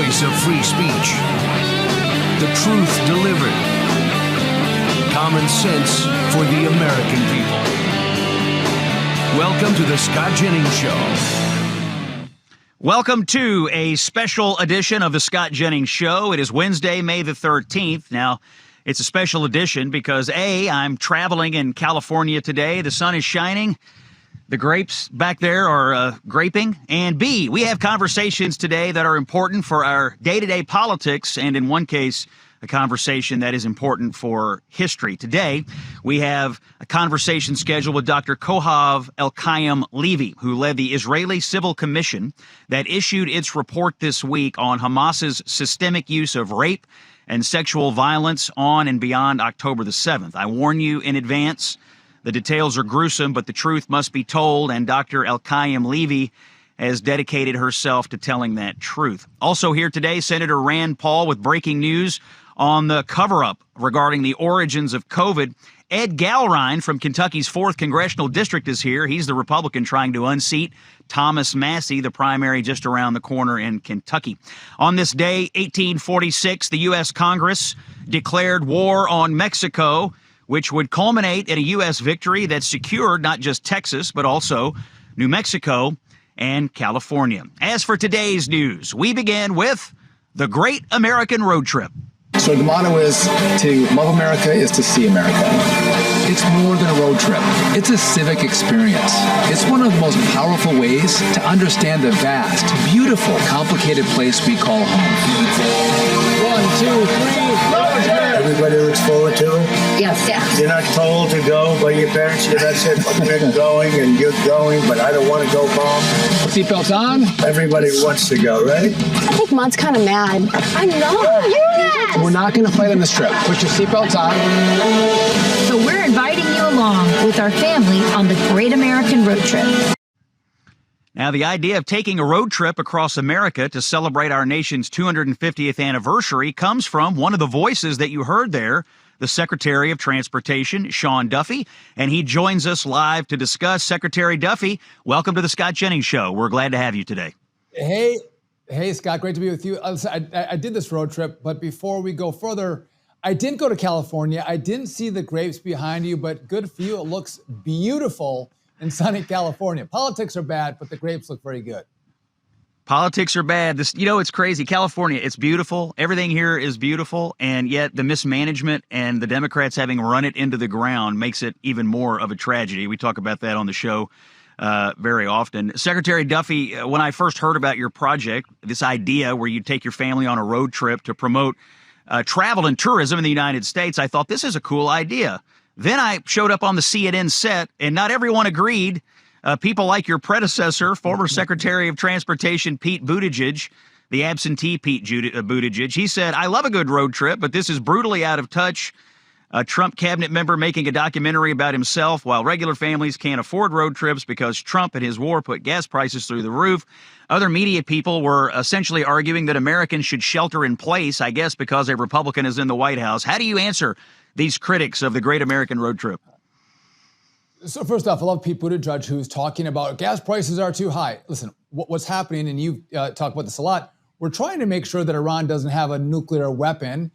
voice of free speech. The truth delivered. Common sense for the American people. Welcome to the Scott Jennings Show. Welcome to a special edition of the Scott Jennings Show. It is Wednesday, May the 13th. Now, it's a special edition because A, I'm traveling in California today. The sun is shining. The grapes back there are graping. And B, we have conversations today that are important for our day-to-day politics, and in one case, a conversation that is important for history. Today, we have a conversation scheduled with Dr. Cochav Elkayam-Levy, who led the Israeli Civil Commission that issued its report this week on Hamas's systemic use of rape and sexual violence on and beyond October the 7th. I warn you in advance, the details are gruesome, but the truth must be told, and Dr. Elkayam-Levy has dedicated herself to telling that truth. Also here today, Senator Rand Paul with breaking news on the cover-up regarding the origins of COVID. Ed Gallrein from Kentucky's 4th Congressional District is here. He's the Republican trying to unseat Thomas Massie, the primary just around the corner in Kentucky. On this day, 1846, the U.S. Congress declared war on Mexico, which would culminate in a U.S. victory that secured not just Texas, but also New Mexico and California. As for today's news, we begin with the Great American Road Trip. So the motto is to love America is to see America. It's more than a road trip. It's a civic experience. It's one of the most powerful ways to understand the vast, beautiful, complicated place we call home. 1, 2, 3. Everybody looks forward to it? Yes. You're not told to go by your parents. That's it. They're going and you're going, but I don't want to go, Mom. Seatbelts on. Everybody wants to go, right? I think Maud's kind of mad. I'm not. Yes! We're not going to fight on this trip. Put your seatbelts on. So we're inviting you along with our family on the Great American Road Trip. Now, the idea of taking a road trip across America to celebrate our nation's 250th anniversary comes from one of the voices that you heard there, the Secretary of Transportation, Sean Duffy, and he joins us live to discuss. Secretary Duffy, welcome to the Scott Jennings Show. We're glad to have you today. Hey, Scott, great to be with you. I did this road trip, but before we go further, I didn't go to California. I didn't see the grapes behind you, but good for you. It looks beautiful in sunny California. Politics are bad, but the grapes look very good. Politics are bad. It's crazy. California, it's beautiful. Everything here is beautiful, and yet the mismanagement and the Democrats having run it into the ground makes it even more of a tragedy. We talk about that on the show very often. Secretary Duffy, when I first heard about your project, this idea where you take your family on a road trip to promote travel and tourism in the United States, I thought this is a cool idea. Then I showed up on the CNN set, and not everyone agreed. People like your predecessor, former Secretary of Transportation Pete Buttigieg, the absentee Pete Buttigieg, he said, I love a good road trip, but this is brutally out of touch. A Trump cabinet member making a documentary about himself while regular families can't afford road trips because Trump and his war put gas prices through the roof. Other media people were essentially arguing that Americans should shelter in place, I guess because a Republican is in the White House. How do you answer these critics of the Great American Road Trip? So first off, I love Pete Buttigieg, who's talking about gas prices are too high. Listen, what's happening, and you've talked about this a lot, we're trying to make sure that Iran doesn't have a nuclear weapon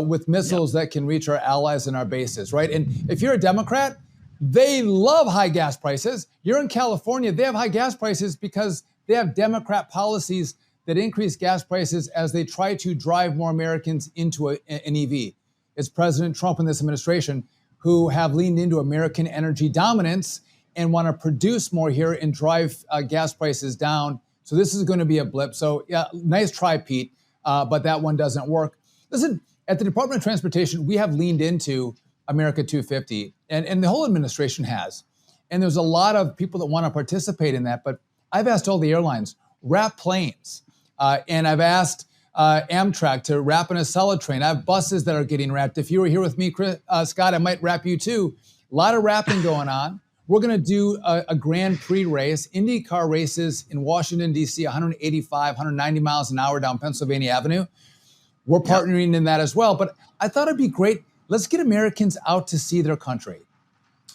with missiles that can reach our allies and our bases, right? And if you're a Democrat, they love high gas prices. You're in California, they have high gas prices because they have Democrat policies that increase gas prices as they try to drive more Americans into an EV. It's President Trump and this administration who have leaned into American energy dominance and want to produce more here and drive gas prices down. So this is going to be a blip. So yeah, nice try, Pete, but that one doesn't work. Listen, at the Department of Transportation, we have leaned into America 250, and the whole administration has. And there's a lot of people that want to participate in that, but I've asked all the airlines, wrap planes. And I've asked Amtrak to wrap an Acela train. I have buses that are getting wrapped. If you were here with me, Scott, I might wrap you too. A lot of wrapping going on. We're going to do a Grand Prix race, IndyCar races in Washington, D.C., 185, 190 miles an hour down Pennsylvania Avenue. We're partnering in that as well. But I thought it'd be great. Let's get Americans out to see their country.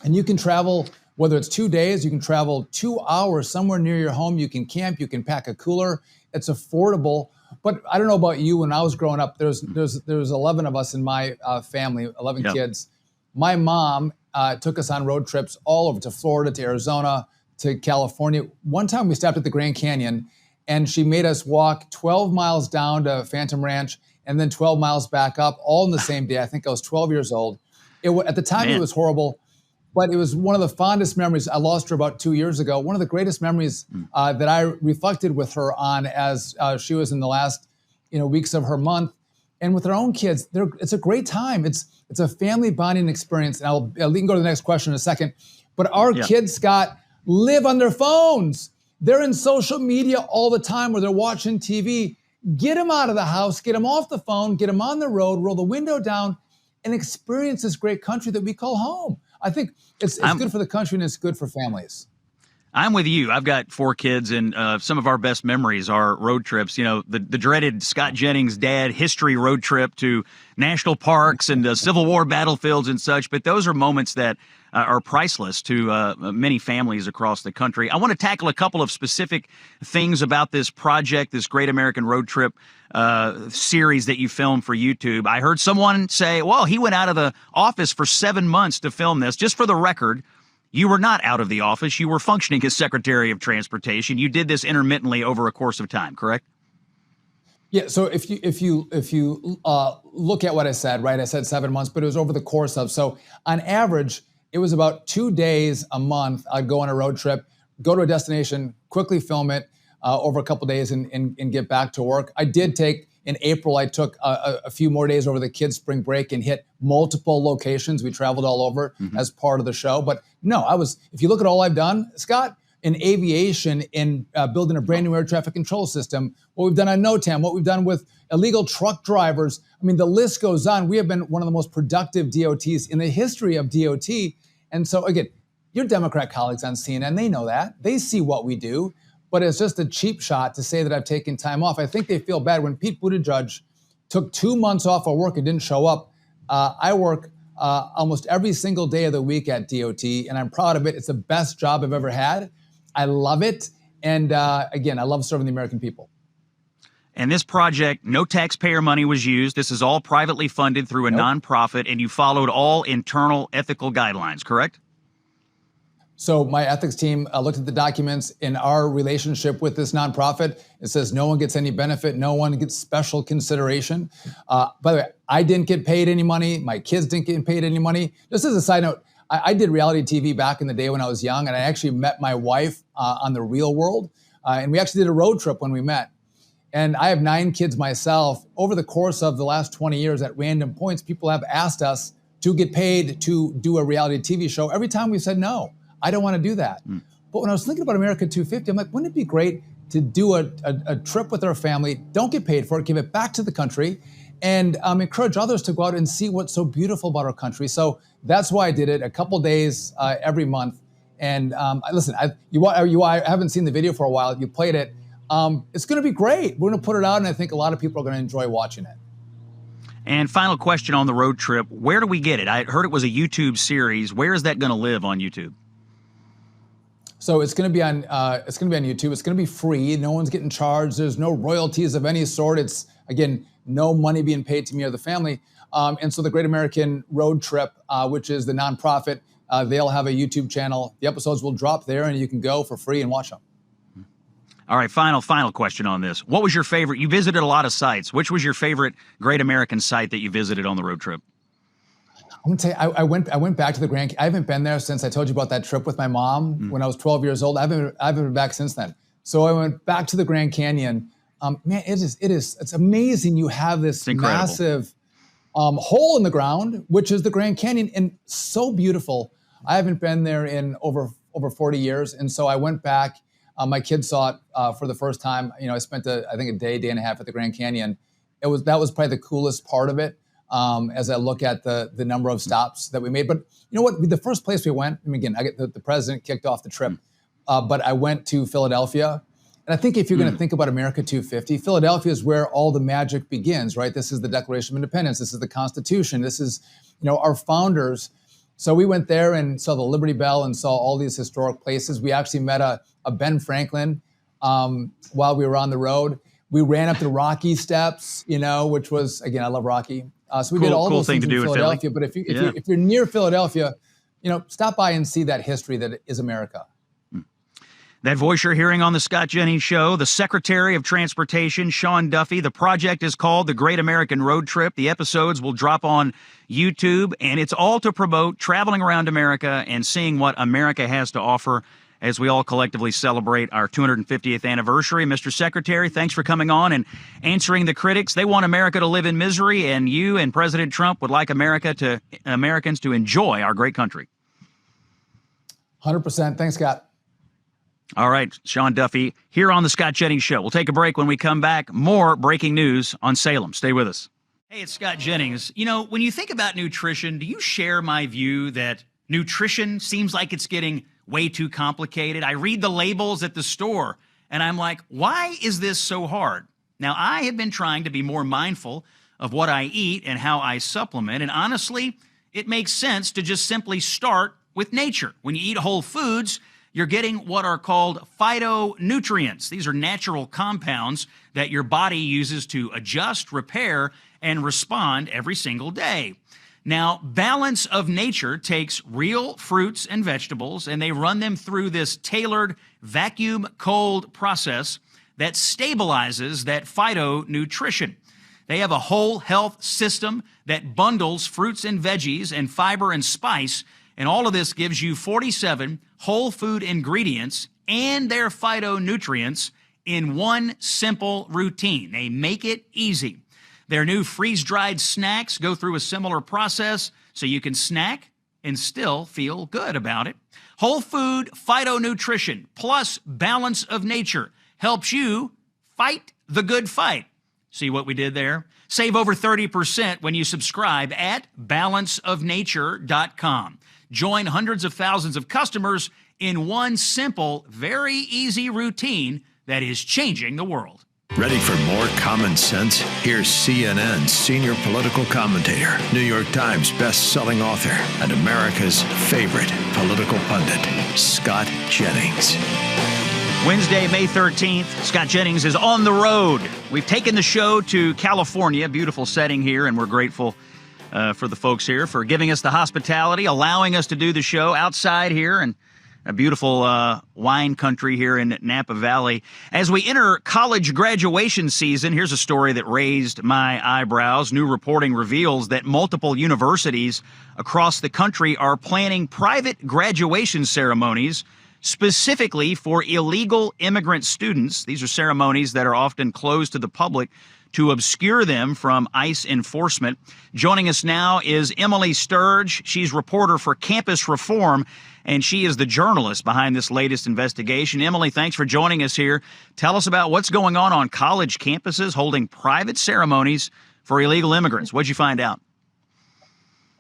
And you can travel, whether it's 2 days, you can travel 2 hours somewhere near your home. You can camp, you can pack a cooler. It's affordable. But I don't know about you. When I was growing up, there's 11 of us in my family, 11 kids. My mom took us on road trips all over to Florida, to Arizona, to California. One time we stopped at the Grand Canyon, and she made us walk 12 miles down to Phantom Ranch and then 12 miles back up, all in the same day. I think I was 12 years old. At the time, It was horrible, but it was one of the fondest memories. I lost her about 2 years ago. One of the greatest memories that I reflected with her on as she was in the last weeks of her month. And with her own kids, it's a great time. It's a family bonding experience. And we can go to the next question in a second. But our kids, Scott, live on their phones. They're in social media all the time where they're watching TV. Get them out of the house, get them off the phone, get them on the road, roll the window down, and experience this great country that we call home. I think it's good for the country and it's good for families. I'm with you. I've got 4 kids, and some of our best memories are road trips. The dreaded Scott Jennings dad history road trip to national parks and Civil War battlefields and such. But those are moments that are priceless to many families across the country. I want to tackle a couple of specific things about this project, this Great American Road Trip series that you filmed for YouTube. I heard someone say, well, he went out of the office for 7 months to film this. Just for the record, you were not out of the office. You were functioning as Secretary of Transportation. You did this intermittently over a course of time, correct? Yeah. So if you look at what I said, right? I said 7 months, but it was over the course of. So on average, it was about 2 days a month. I'd go on a road trip, go to a destination, quickly film it over a couple of days, and get back to work. I did take. In April, I took a few more days over the kids' spring break and hit multiple locations. We traveled all over as part of the show. But no, if you look at all I've done, Scott, in aviation, in building a brand new air traffic control system, what we've done on NOTAM, what we've done with illegal truck drivers. I mean, the list goes on. We have been one of the most productive DOTs in the history of DOT. And so, again, your Democrat colleagues on CNN, they know that. They see what we do. But it's just a cheap shot to say that I've taken time off. I think they feel bad. When Pete Buttigieg took 2 months off of work and didn't show up, I work almost every single day of the week at DOT, and I'm proud of it. It's the best job I've ever had. I love it. And again, I love serving the American people. And this project, no taxpayer money was used. This is all privately funded through a nonprofit, and you followed all internal ethical guidelines, correct? So my ethics team looked at the documents in our relationship with this nonprofit. It says no one gets any benefit, no one gets special consideration. By the way, I didn't get paid any money. My kids didn't get paid any money. Just as a side note, I did reality TV back in the day when I was young, and I actually met my wife on The Real World. And we actually did a road trip when we met. And I have 9 kids myself. Over the course of the last 20 years, at random points, people have asked us to get paid to do a reality TV show. Every time we said no. I don't want to do that. But when I was thinking about America 250, I'm like, wouldn't it be great to do a trip with our family, don't get paid for it, give it back to the country, and encourage others to go out and see what's so beautiful about our country. So that's why I did it, a couple days every month. And listen, I haven't seen the video for a while. You played it. It's going to be great. We're going to put it out, and I think a lot of people are going to enjoy watching it. And final question on the road trip, where do we get it? I heard it was a YouTube series. Where is that going to live on YouTube? So it's going to be on YouTube. It's going to be free. No one's getting charged. There's no royalties of any sort. It's, again, no money being paid to me or the family. And so the Great American Road Trip, which is the nonprofit, they'll have a YouTube channel. The episodes will drop there, and you can go for free and watch them. All right, final question on this. What was your favorite? You visited a lot of sites. Which was your favorite Great American site that you visited on the road trip? I'm gonna tell you, I went back to the Grand. I haven't been there since I told you about that trip with my mom when I was 12 years old. I haven't been back since then. So I went back to the Grand Canyon. Man, it's amazing. You have this massive hole in the ground, which is the Grand Canyon, and so beautiful. I haven't been there in over 40 years, and so I went back. My kids saw it for the first time. I spent I think a day and a half at the Grand Canyon. That was probably the coolest part of it. As I look at the number of stops that we made. But you know what? The first place we went, again, the president kicked off the trip, but I went to Philadelphia. And I think if you're going to think about America 250, Philadelphia is where all the magic begins, right? This is the Declaration of Independence. This is the Constitution. This is, our founders. So we went there and saw the Liberty Bell and saw all these historic places. We actually met a Ben Franklin while we were on the road. We ran up the Rocky steps, which was, again, I love Rocky. So we did all those things in Philadelphia. But if you're near Philadelphia, stop by and see that history that is America. That voice you're hearing on the Scott Jennings Show, the Secretary of Transportation, Sean Duffy. The project is called The Great American Road Trip. The episodes will drop on YouTube, and it's all to promote traveling around America and seeing what America has to offer as we all collectively celebrate our 250th anniversary. Mr. Secretary, thanks for coming on and answering the critics. They want America to live in misery, and you and President Trump would like Americans to enjoy our great country. 100%. Thanks, Scott. All right, Sean Duffy here on the Scott Jennings Show. We'll take a break. When we come back, more breaking news on Salem. Stay with us. Hey, it's Scott Jennings. When you think about nutrition, do you share my view that nutrition seems like it's getting way too complicated? I read the labels at the store, and I'm like, why is this so hard? Now, I have been trying to be more mindful of what I eat and how I supplement, and honestly, it makes sense to just simply start with nature. When you eat whole foods, you're getting what are called phytonutrients. These are natural compounds that your body uses to adjust, repair, and respond every single day. Now, Balance of Nature takes real fruits and vegetables, and they run them through this tailored vacuum cold process that stabilizes that phytonutrition. They have a whole health system that bundles fruits and veggies and fiber and spice, and all of this gives you 47 whole food ingredients and their phytonutrients in one simple routine. They make it easy. Their new freeze-dried snacks go through a similar process so you can snack and still feel good about it. Whole food phytonutrition plus Balance of Nature helps you fight the good fight. See what we did there? Save over 30% when you subscribe at balanceofnature.com. Join hundreds of thousands of customers in one simple, very easy routine that is changing the world. Ready for more common sense? Here's CNN's senior political commentator, New York Times best-selling author, and America's favorite political pundit, Scott Jennings. Wednesday, May 13th, Scott Jennings is on the road. We've taken the show to California, beautiful setting here, and we're grateful for the folks here for giving us the hospitality, allowing us to do the show outside here and a beautiful wine country here in Napa Valley. As we enter college graduation season, here's a story that raised my eyebrows. New reporting reveals that multiple universities across the country are planning private graduation ceremonies specifically for illegal immigrant students. These are ceremonies that are often closed to the public to obscure them from ICE enforcement. Joining us now is Emily Sturge. She's reporter for Campus Reform, and she is the journalist behind this latest investigation. Emily, thanks for joining us here. Tell us about what's going on college campuses holding private ceremonies for illegal immigrants. What'd you find out?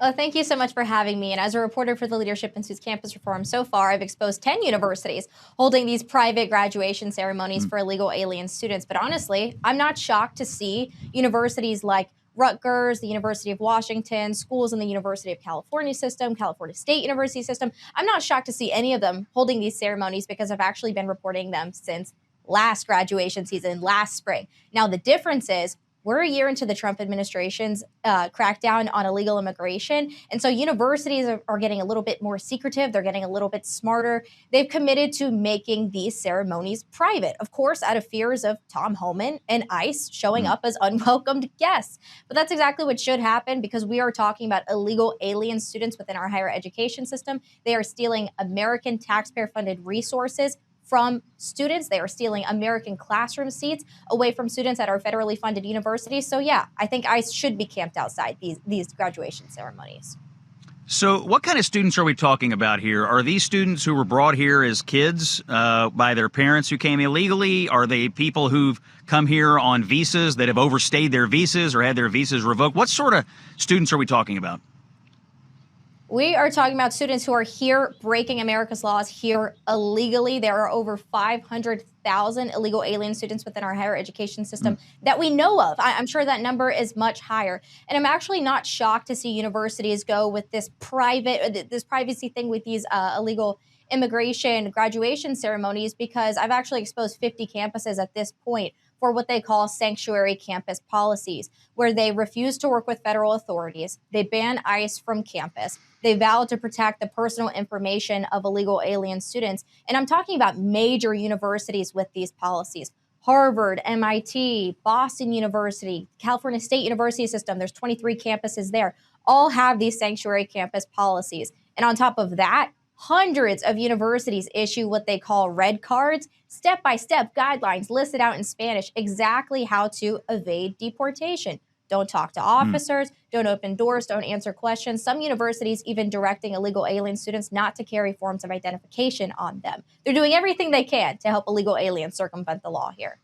Well, thank you so much for having me. And as a reporter for the Leadership Institute's Campus Reform, so far I've exposed 10 universities holding these private graduation ceremonies for illegal alien students. But honestly, I'm not shocked to see universities like Rutgers, the University of Washington, schools in the University of California system, California State University system. I'm not shocked to see any of them holding these ceremonies because I've actually been reporting them since last graduation season, last spring. Now, the difference is we're a year into the Trump administration's crackdown on illegal immigration. And so universities are getting a little bit more secretive. They're getting a little bit smarter. They've committed to making these ceremonies private, of course, out of fears of Tom Homan and ICE showing up as unwelcomed guests. But that's exactly what should happen because we are talking about illegal alien students within our higher education system. They are stealing American taxpayer-funded resources from students. They are stealing American classroom seats away from students at our federally funded universities. So yeah, I think ICE should be camped outside these graduation ceremonies. So what kind of students are we talking about here? Are these students who were brought here as kids by their parents who came illegally? Are they people who've come here on visas that have overstayed their visas or had their visas revoked? What sort of students are we talking about? We are talking about students who are here breaking America's laws here illegally. There are over 500,000 illegal alien students within our higher education system that we know of. I'm sure that number is much higher. And I'm actually not shocked to see universities go with this privacy thing with these illegal immigration graduation ceremonies because I've actually exposed 50 campuses at this point for what they call sanctuary campus policies, where they refuse to work with federal authorities. They ban ICE from campus. They vow to protect the personal information of illegal alien students. And I'm talking about major universities with these policies. Harvard, MIT, Boston University, California State University system. There's 23 campuses there. All have these sanctuary campus policies. And on top of that, hundreds of universities issue what they call red cards, step-by-step guidelines listed out in Spanish, exactly how to evade deportation. Don't talk to officers, don't open doors, don't answer questions. Some universities even directing illegal alien students not to carry forms of identification on them. They're doing everything they can to help illegal aliens circumvent the law here.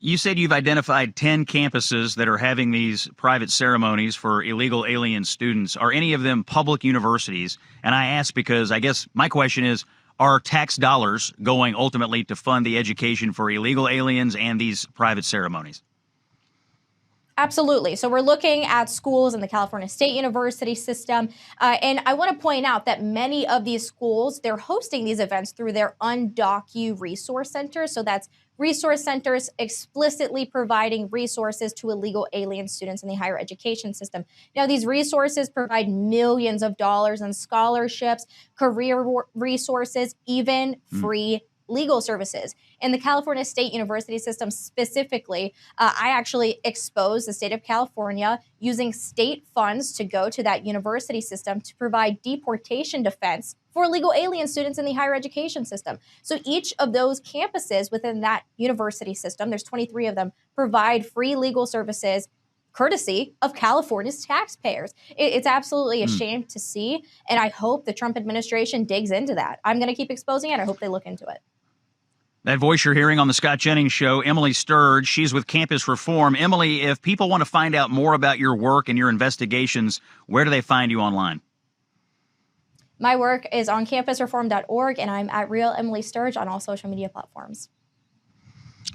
You said you've identified 10 campuses that are having these private ceremonies for illegal alien students. Are any of them public universities? And I ask because I guess my question is, are tax dollars going ultimately to fund the education for illegal aliens and these private ceremonies? Absolutely. So we're looking at schools in the California State University system. And I want to point out that many of these schools, they're hosting these events through their undocu resource centers. So that's resource centers explicitly providing resources to illegal alien students in the higher education system. Now, these resources provide millions of dollars in scholarships, career resources, even free legal services. In the California State University system specifically, I actually exposed the state of California using state funds to go to that university system to provide deportation defense for illegal alien students in the higher education system. So each of those campuses within that university system, there's 23 of them, provide free legal services courtesy of California's taxpayers. It's absolutely a shame to see, and I hope the Trump administration digs into that. I'm going to keep exposing it. I hope they look into it. That voice you're hearing on the Scott Jennings Show, Emily Sturge, she's with Campus Reform. Emily, if people want to find out more about your work and your investigations, where do they find you online? My work is on campusreform.org, and I'm at Real Emily Sturge on all social media platforms.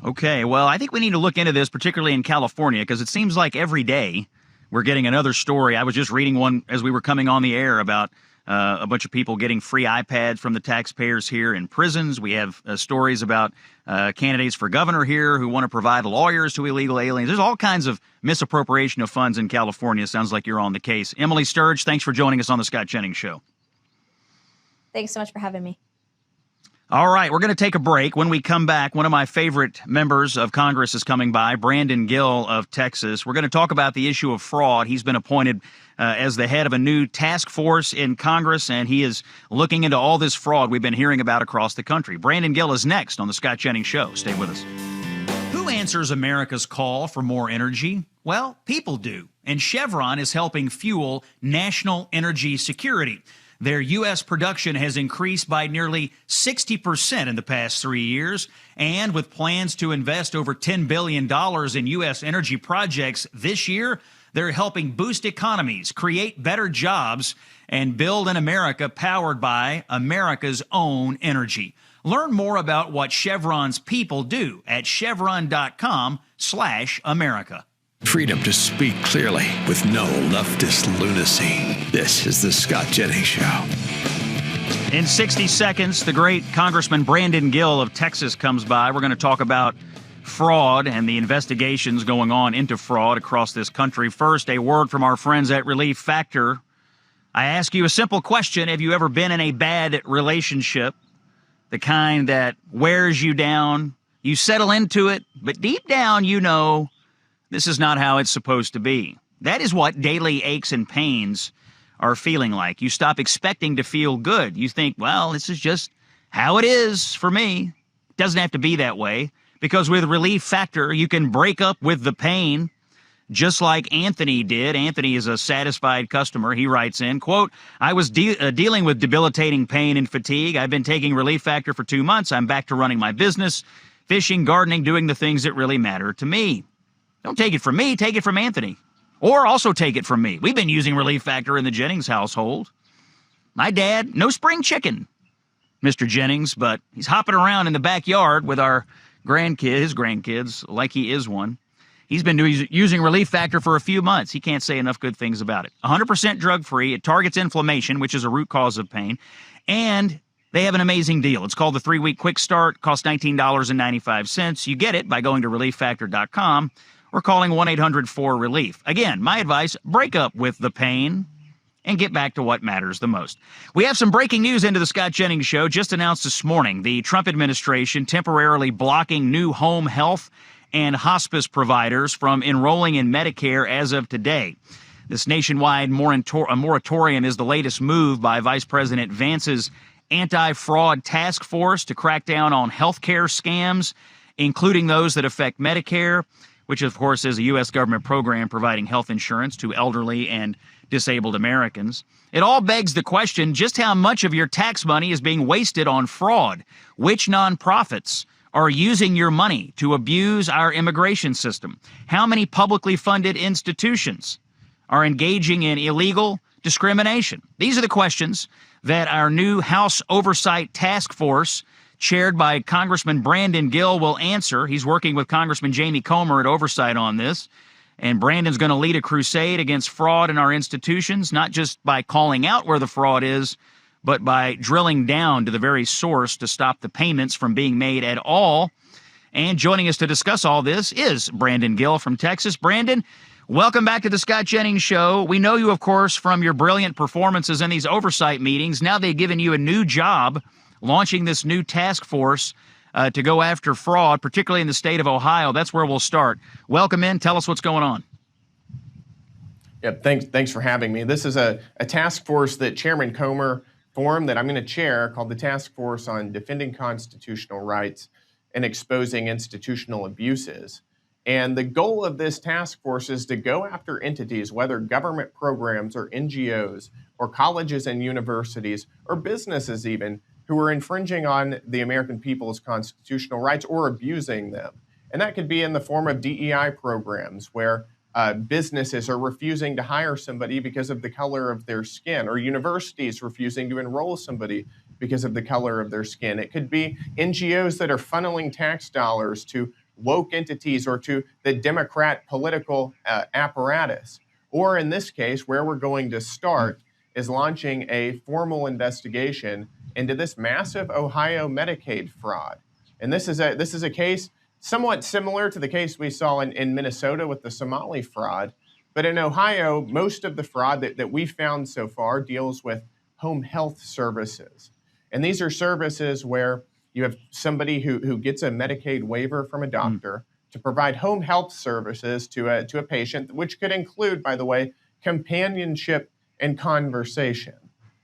Okay, well, I think we need to look into this, particularly in California, because it seems like every day we're getting another story. I was just reading one as we were coming on the air about a bunch of people getting free iPads from the taxpayers here in prisons. We have stories about candidates for governor here who want to provide lawyers to illegal aliens. There's all kinds of misappropriation of funds in California. Sounds like you're on the case. Emily Sturge, thanks for joining us on the Scott Jennings Show. Thanks so much for having me. All right, we're going to take a break. When we come back, one of my favorite members of Congress is coming by, Brandon Gill of Texas. We're going to talk about the issue of fraud. He's been appointed as the head of a new task force in Congress, and he is looking into all this fraud we've been hearing about across the country. Brandon Gill is next on the Scott Jennings Show. Stay with us. Who answers America's call for more energy? Well, people do, and Chevron is helping fuel national energy security. Their U.S. production has increased by nearly 60% in the past 3 years, and with plans to invest over $10 billion in U.S. energy projects this year, they're helping boost economies, create better jobs, and build an America powered by America's own energy. Learn more about what Chevron's people do at chevron.com/America. Freedom to speak clearly with no leftist lunacy. This is the Scott Jennings Show. In 60 seconds, the great Congressman Brandon Gill of Texas comes by. We're going to talk about fraud and the investigations going on into fraud across this country. First, a word from our friends at Relief Factor. I ask you a simple question. Have you ever been in a bad relationship? The kind that wears you down. You settle into it, but deep down you know this is not how it's supposed to be. That is what daily aches and pains are feeling like. You stop expecting to feel good. You think, well, this is just how it is for me. It doesn't have to be that way, because with Relief Factor, you can break up with the pain, just like Anthony did. Anthony is a satisfied customer. He writes in, quote, I was dealing with debilitating pain and fatigue. I've been taking Relief Factor for 2 months. I'm back to running my business, fishing, gardening, doing the things that really matter to me. Don't take it from me, take it from Anthony. Or also take it from me. We've been using Relief Factor in the Jennings household. My dad, no spring chicken, Mr. Jennings, but he's hopping around in the backyard with our his grandkids, like he is one. He's been using Relief Factor for a few months. He can't say enough good things about it. 100% drug-free. It targets inflammation, which is a root cause of pain. And They have an amazing deal. It's called the 3-week quick start, costs $19.95. You get it by going to relieffactor.com or calling 1-800-4RELIEF. Again, my advice, break up with the pain and get back to what matters the most. We have some breaking news into the Scott Jennings Show. Just announced this morning, the Trump administration temporarily blocking new home health and hospice providers from enrolling in Medicare as of today. This nationwide moratorium is the latest move by Vice President Vance's anti-fraud task force to crack down on healthcare scams, including those that affect Medicare, which of course is a U.S. government program providing health insurance to elderly and disabled Americans. It all begs the question, just how much of your tax money is being wasted on fraud? Which nonprofits are using your money to abuse our immigration system? How many publicly funded institutions are engaging in illegal discrimination? These are the questions that our new House Oversight Task Force, chaired by Congressman Brandon Gill, will answer. He's working with Congressman Jamie Comer at Oversight on this. And Brandon's going to lead a crusade against fraud in our institutions, not just by calling out where the fraud is, but by drilling down to the very source to stop the payments from being made at all. And joining us to discuss all this is Brandon Gill from Texas. Brandon, welcome back to the Scott Jennings Show. We know you, of course, from your brilliant performances in these oversight meetings. Now they've given you a new job, launching this new task force to go after fraud, particularly in the state of Ohio. That's where we'll start. Welcome in. Tell us what's going on. Yeah, thanks for having me. This is a task force that Chairman Comer formed that I'm going to chair, called the Task Force on Defending Constitutional Rights and Exposing Institutional Abuses. And the goal of this task force is to go after entities, whether government programs or NGOs or colleges and universities or businesses even, who are infringing on the American people's constitutional rights or abusing them. And that could be in the form of DEI programs where businesses are refusing to hire somebody because of the color of their skin, or universities refusing to enroll somebody because of the color of their skin. It could be NGOs that are funneling tax dollars to woke entities or to the Democrat political apparatus. Or in this case, where we're going to start is launching a formal investigation into this massive Ohio Medicaid fraud. And this is a case somewhat similar to the case we saw in Minnesota with the Somali fraud. But in Ohio, most of the fraud that we found so far deals with home health services. And these are services where you have somebody who gets a Medicaid waiver from a doctor to provide home health services to a patient, which could include, by the way, companionship and conversation.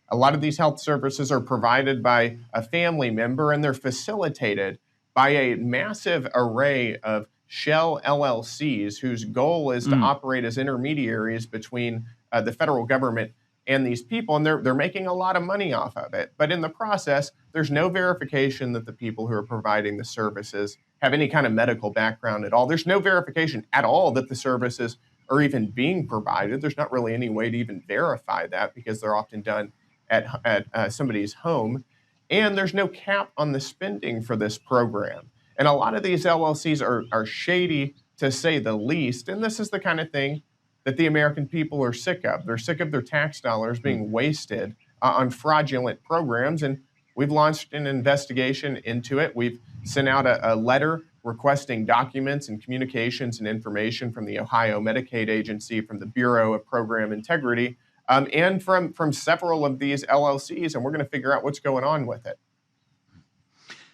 A lot of these health services are provided by a family member, and they're facilitated by a massive array of shell LLCs whose goal is to operate as intermediaries between the federal government and these people, and they're making a lot of money off of it. But in the process, there's no verification that the people who are providing the services have any kind of medical background at all. There's no verification at all that the services are even being provided. There's not really any way to even verify that because they're often done at somebody's home. And there's no cap on the spending for this program. And a lot of these LLCs are shady, to say the least. And this is the kind of thing that the American people are sick of. They're sick of their tax dollars being wasted on fraudulent programs. And we've launched an investigation into it. We've sent out a letter requesting documents and communications and information from the Ohio Medicaid Agency, from the Bureau of Program Integrity, and from several of these LLCs, and we're going to figure out what's going on with it.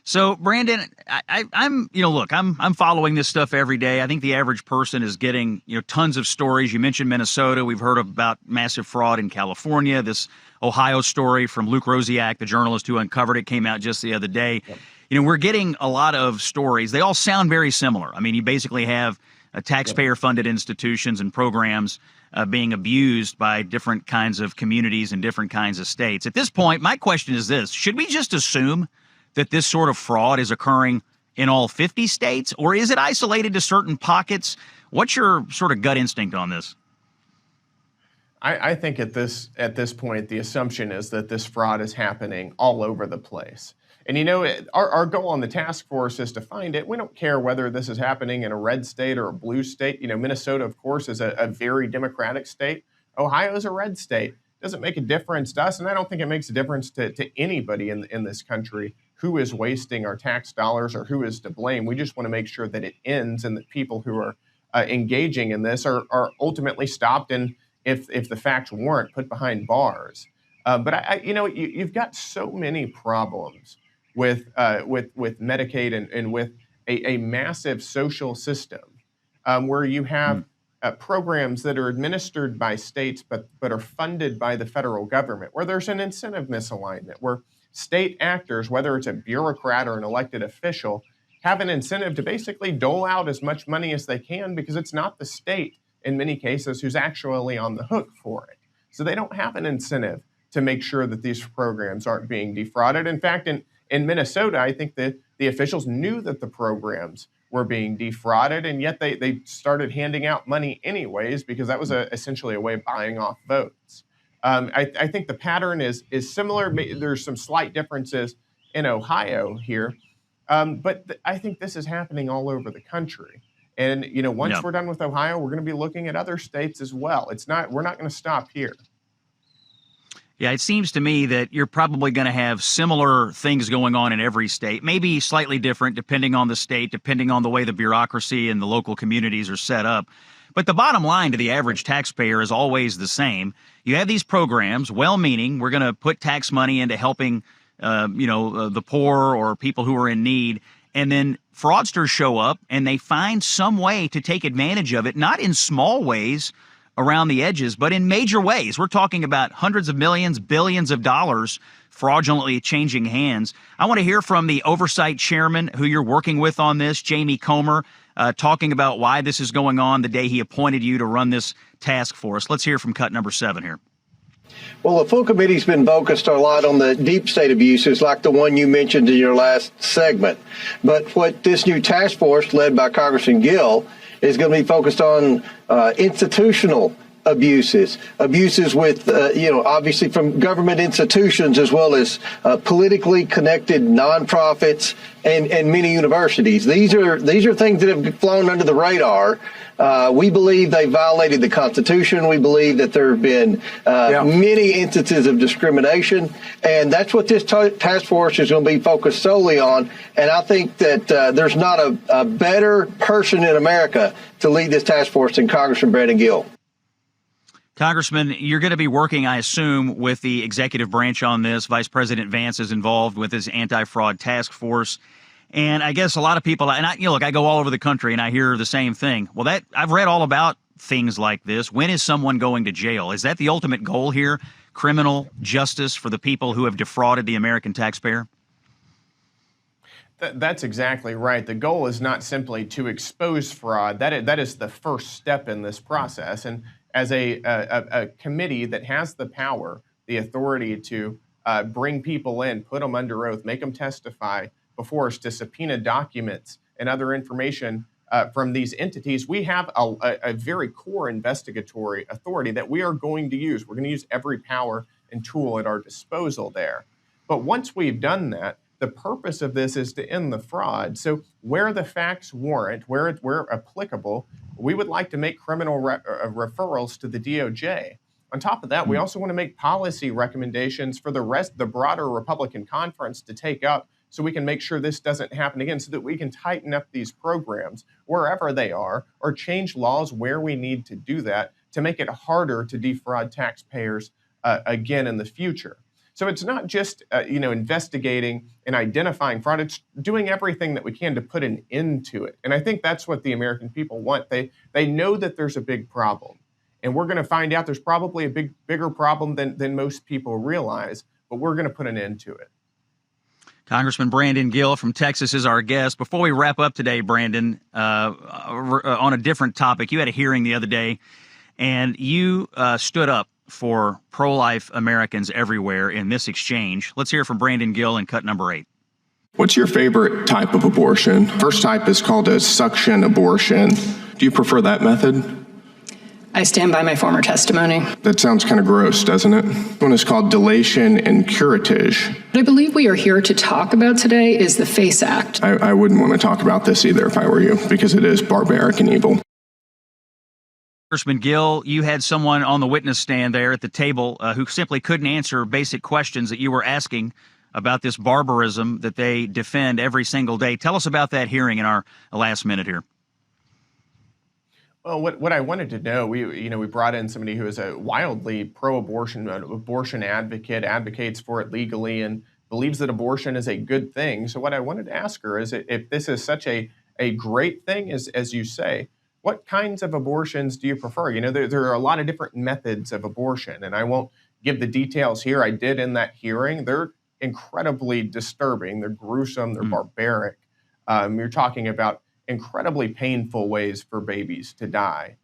So, Brandon, I'm following this stuff every day. I think the average person is getting, tons of stories. You mentioned Minnesota. We've heard about massive fraud in California. This Ohio story from Luke Rosiak, the journalist who uncovered it, came out just the other day. Yep. We're getting a lot of stories. They all sound very similar. I mean, you basically have taxpayer-funded institutions and programs being abused by different kinds of communities and different kinds of states. At this point, my question is this: should we just assume that this sort of fraud is occurring in all 50 states, or is it isolated to certain pockets? What's your sort of gut instinct on this? I think at this point, the assumption is that this fraud is happening all over the place. And our goal on the task force is to find it. We don't care whether this is happening in a red state or a blue state. Minnesota, of course, is a very Democratic state. Ohio is a red state. doesn't make a difference to us, and I don't think it makes a difference to anybody in this country who is wasting our tax dollars or who is to blame. We just want to make sure that it ends and that people who are engaging in this are ultimately stopped, and if the facts warrant, put behind bars. But you've got so many problems with Medicaid and with a massive social system where you have programs that are administered by states but are funded by the federal government, where there's an incentive misalignment, where state actors, whether it's a bureaucrat or an elected official, have an incentive to basically dole out as much money as they can because it's not the state, in many cases, who's actually on the hook for it. So they don't have an incentive to make sure that these programs aren't being defrauded. In fact, in Minnesota, I think that the officials knew that the programs were being defrauded, and yet they started handing out money anyways because that was essentially a way of buying off votes. I think the pattern is similar. There's some slight differences in Ohio here, but I think this is happening all over the country. And once we're done with Ohio, we're going to be looking at other states as well. We're not going to stop here. Yeah, it seems to me that you're probably going to have similar things going on in every state, maybe slightly different depending on the state, depending on the way the bureaucracy and the local communities are set up. But the bottom line to the average taxpayer is always the same. You have these programs, well-meaning, we're going to put tax money into helping, the poor or people who are in need, and then fraudsters show up and they find some way to take advantage of it, not in small ways around the edges, but in major ways. We're talking about hundreds of millions, billions of dollars fraudulently changing hands. I want to hear from the oversight chairman who you're working with on this, Jamie Comer, talking about why this is going on the day he appointed you to run this task force. Let's hear from cut number 7 here. Well, the full committee's been focused a lot on the deep state abuses like the one you mentioned in your last segment. But what this new task force led by Congressman Gill is going to be focused on institutional abuses with, obviously from government institutions as well as politically connected nonprofits and many universities. These are things that have flown under the radar. We believe they violated the Constitution. We believe that there have been many instances of discrimination, and that's what this task force is going to be focused solely on. And I think that there's not a better person in America to lead this task force than Congressman Brandon Gill. Congressman, you're going to be working, I assume, with the executive branch on this. Vice President Vance is involved with his anti-fraud task force. And I guess a lot of people, and I go all over the country and I hear the same thing. Well, I've read all about things like this. When is someone going to jail? Is that the ultimate goal here? Criminal justice for the people who have defrauded the American taxpayer? That's exactly right. The goal is not simply to expose fraud. That is the first step in this process. And as a committee that has the power, the authority to bring people in, put them under oath, make them testify before us, to subpoena documents and other information from these entities, we have a very core investigatory authority that we are going to use. We're going to use every power and tool at our disposal there. But once we've done that, the purpose of this is to end the fraud. So where the facts warrant, where applicable, we would like to make criminal referrals to the DOJ. On top of that, we also want to make policy recommendations for the broader Republican conference to take up, so we can make sure this doesn't happen again, so that we can tighten up these programs wherever they are, or change laws where we need to do that to make it harder to defraud taxpayers again in the future. So it's not just investigating and identifying fraud. It's doing everything that we can to put an end to it. And I think that's what the American people want. They know that there's a big problem, and we're going to find out there's probably a bigger problem than most people realize. But we're going to put an end to it. Congressman Brandon Gill from Texas is our guest. Before we wrap up today, Brandon, on a different topic, you had a hearing the other day, and you stood up for pro-life Americans everywhere in this exchange. Let's hear from Brandon Gill in cut number 8. What's your favorite type of abortion? First type is called a suction abortion. Do you prefer that method? I stand by my former testimony. That sounds kind of gross, doesn't it? One is called dilation and curettage. What I believe we are here to talk about today is the FACE Act. I wouldn't want to talk about this either if I were you, because it is barbaric and evil. Congressman Gill, you had someone on the witness stand there at the table who simply couldn't answer basic questions that you were asking about this barbarism that they defend every single day. Tell us about that hearing in our last minute here. Well, what I wanted to know, we brought in somebody who is a wildly pro-abortion, abortion advocate, advocates for it legally, and believes that abortion is a good thing. So what I wanted to ask her is, if this is such a great thing, as you say, what kinds of abortions do you prefer? You know, there are a lot of different methods of abortion, and I won't give the details here. I did in that hearing. They're incredibly disturbing. They're gruesome. They're barbaric. You're talking about incredibly painful ways for babies to die,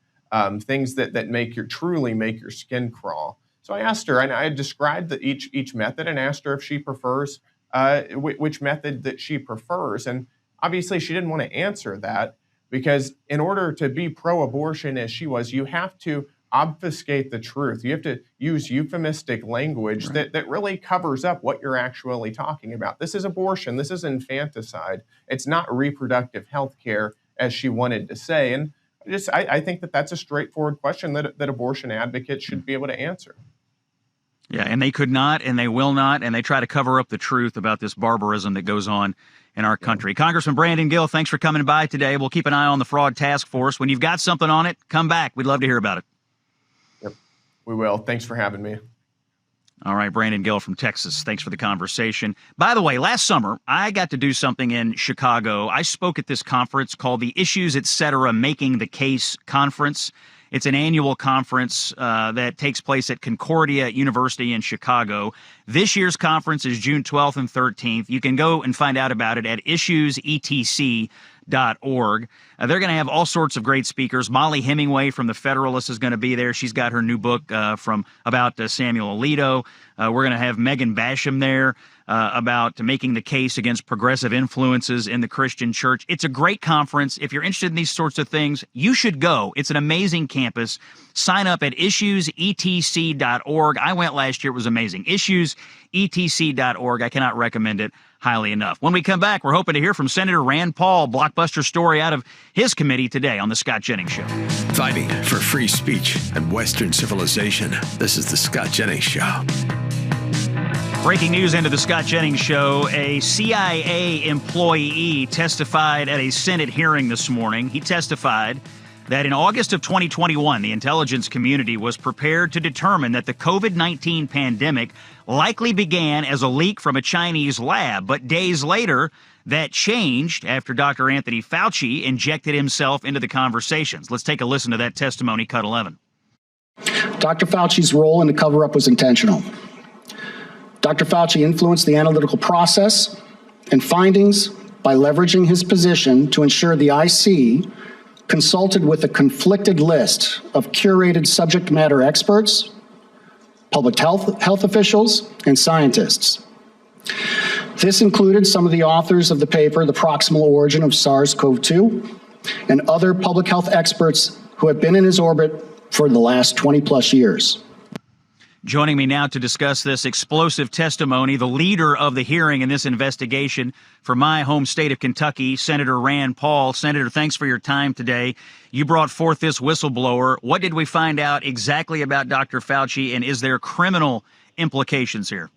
things that truly make your skin crawl. So I asked her, and I described each method, and asked her if she prefers which method that she prefers. And obviously, she didn't want to answer that, because in order to be pro-abortion as she was, you have to obfuscate the truth. You have to use euphemistic language that really covers up what you're actually talking about. This is abortion. This is infanticide. It's not reproductive health care, as she wanted to say. And I think that's a straightforward question that abortion advocates should be able to answer. Yeah, and they could not, and they will not, and they try to cover up the truth about this barbarism that goes on in our country. Congressman Brandon Gill, thanks for coming by today. We'll keep an eye on the fraud task force. When you've got something on it, come back. We'd love to hear about it. Yep, we will. Thanks for having me. All right, Brandon Gill from Texas. Thanks for the conversation. By the way, last summer, I got to do something in Chicago. I spoke at this conference called the Issues, Etc. Making the Case Conference. It's an annual conference that takes place at Concordia University in Chicago. This year's conference is June 12th and 13th. You can go and find out about it at issuesetc.org. They're going to have all sorts of great speakers. Molly Hemingway from The Federalist is going to be there. She's got her new book about Samuel Alito. We're going to have Megan Basham there about making the case against progressive influences in the Christian church. It's a great conference. If you're interested in these sorts of things, you should go. It's an amazing campus. Sign up at issuesetc.org. I went last year. It was amazing. Issuesetc.org. I cannot recommend it highly enough. When we come back, we're hoping to hear from Senator Rand Paul. Blockbuster story out of his committee today on The Scott Jennings Show. Fighting for free speech and Western civilization. This is The Scott Jennings Show. Breaking news into The Scott Jennings Show. A CIA employee testified at a Senate hearing this morning. He testified that in August of 2021, the intelligence community was prepared to determine that the COVID-19 pandemic likely began as a leak from a Chinese lab. But days later, that changed after Dr. Anthony Fauci injected himself into the conversations. Let's take a listen to that testimony, Cut 11. Dr. Fauci's role in the cover-up was intentional. Dr. Fauci influenced the analytical process and findings by leveraging his position to ensure the IC consulted with a conflicted list of curated subject matter experts, public health officials, and scientists. This included some of the authors of the paper, The Proximal Origin of SARS-CoV-2, and other public health experts who have been in his orbit for the last 20 plus years. Joining me now to discuss this explosive testimony, the leader of the hearing in this investigation from my home state of Kentucky, Senator Rand Paul. Senator, thanks for your time today. You brought forth this whistleblower. What did we find out exactly about Dr. Fauci, and is there criminal implications here?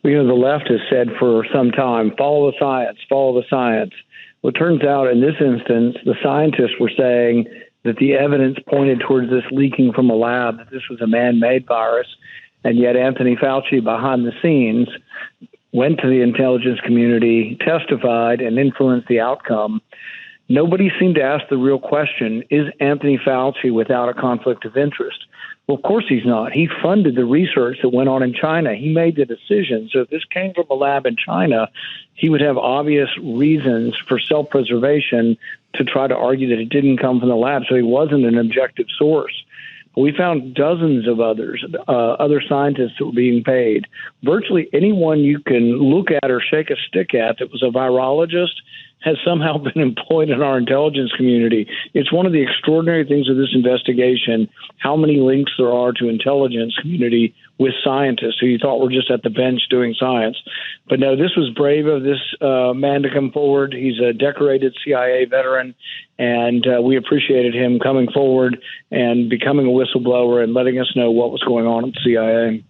You know, the left has said for some time, follow the science, follow the science. Well, it turns out in this instance, the scientists were saying that the evidence pointed towards this leaking from a lab, that this was a man-made virus, and yet Anthony Fauci, behind the scenes, went to the intelligence community, testified, and influenced the outcome. Nobody seemed to ask the real question, is Anthony Fauci without a conflict of interest? Well, of course he's not. He funded the research that went on in China. He made the decision. So if this came from a lab in China, he would have obvious reasons for self-preservation to try to argue that it didn't come from the lab. So he wasn't an objective source. We found dozens of others, other scientists that were being paid. Virtually anyone you can look at or shake a stick at that was a virologist has somehow been employed in our intelligence community. It's one of the extraordinary things of this investigation, how many links there are to intelligence community with scientists who you thought were just at the bench doing science. But no, this was brave of this man to come forward. He's a decorated CIA veteran, and we appreciated him coming forward and becoming a whistleblower and letting us know what was going on at the CIA.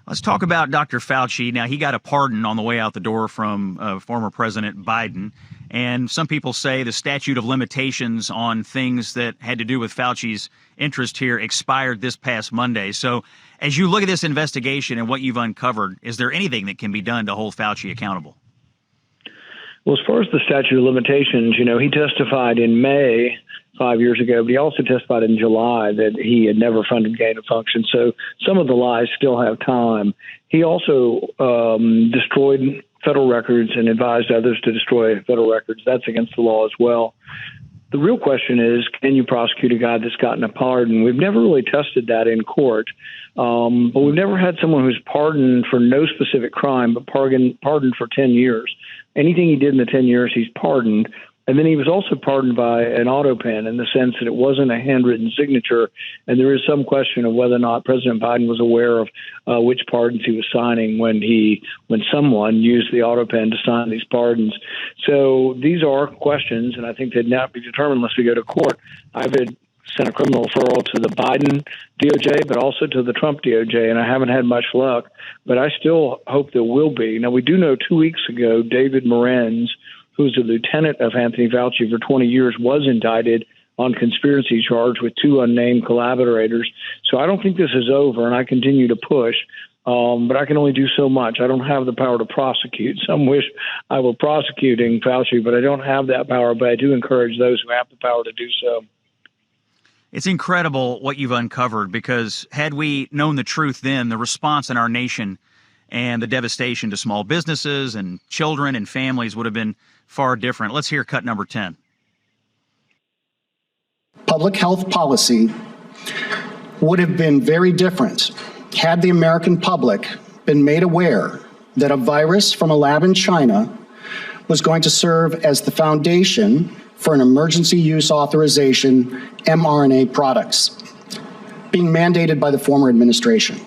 Let's talk about Dr. Fauci. Now, he got a pardon on the way out the door from former President Biden. And some people say the statute of limitations on things that had to do with Fauci's interest here expired this past Monday. So as you look at this investigation and what you've uncovered, is there anything that can be done to hold Fauci accountable? Well, as far as the statute of limitations, he testified in May 5 years ago, but he also testified in July that he had never funded gain of function. So some of the lies still have time. He also destroyed federal records and advised others to destroy federal records. That's against the law as well. The real question is, can you prosecute a guy that's gotten a pardon? We've never really tested that in court, but we've never had someone who's pardoned for no specific crime, but pardoned for 10 years. Anything he did in the 10 years, he's pardoned. And then he was also pardoned by an auto pen in the sense that it wasn't a handwritten signature. And there is some question of whether or not President Biden was aware of which pardons he was signing when someone used the auto pen to sign these pardons. So these are questions, and I think they'd not be determined unless we go to court. I've sent a criminal referral to the Biden DOJ, but also to the Trump DOJ, and I haven't had much luck. But I still hope there will be. Now, we do know 2 weeks ago, David Morenz, who's a lieutenant of Anthony Fauci for 20 years, was indicted on conspiracy charge with 2 unnamed collaborators. So I don't think this is over, and I continue to push. But I can only do so much. I don't have the power to prosecute. Some wish I were prosecuting Fauci, but I don't have that power. But I do encourage those who have the power to do so. It's incredible what you've uncovered, because had we known the truth then, the response in our nation and the devastation to small businesses and children and families would have been far different. Let's hear cut number 10. Public health policy would have been very different had the American public been made aware that a virus from a lab in China was going to serve as the foundation for an emergency use authorization mRNA products being mandated by the former administration.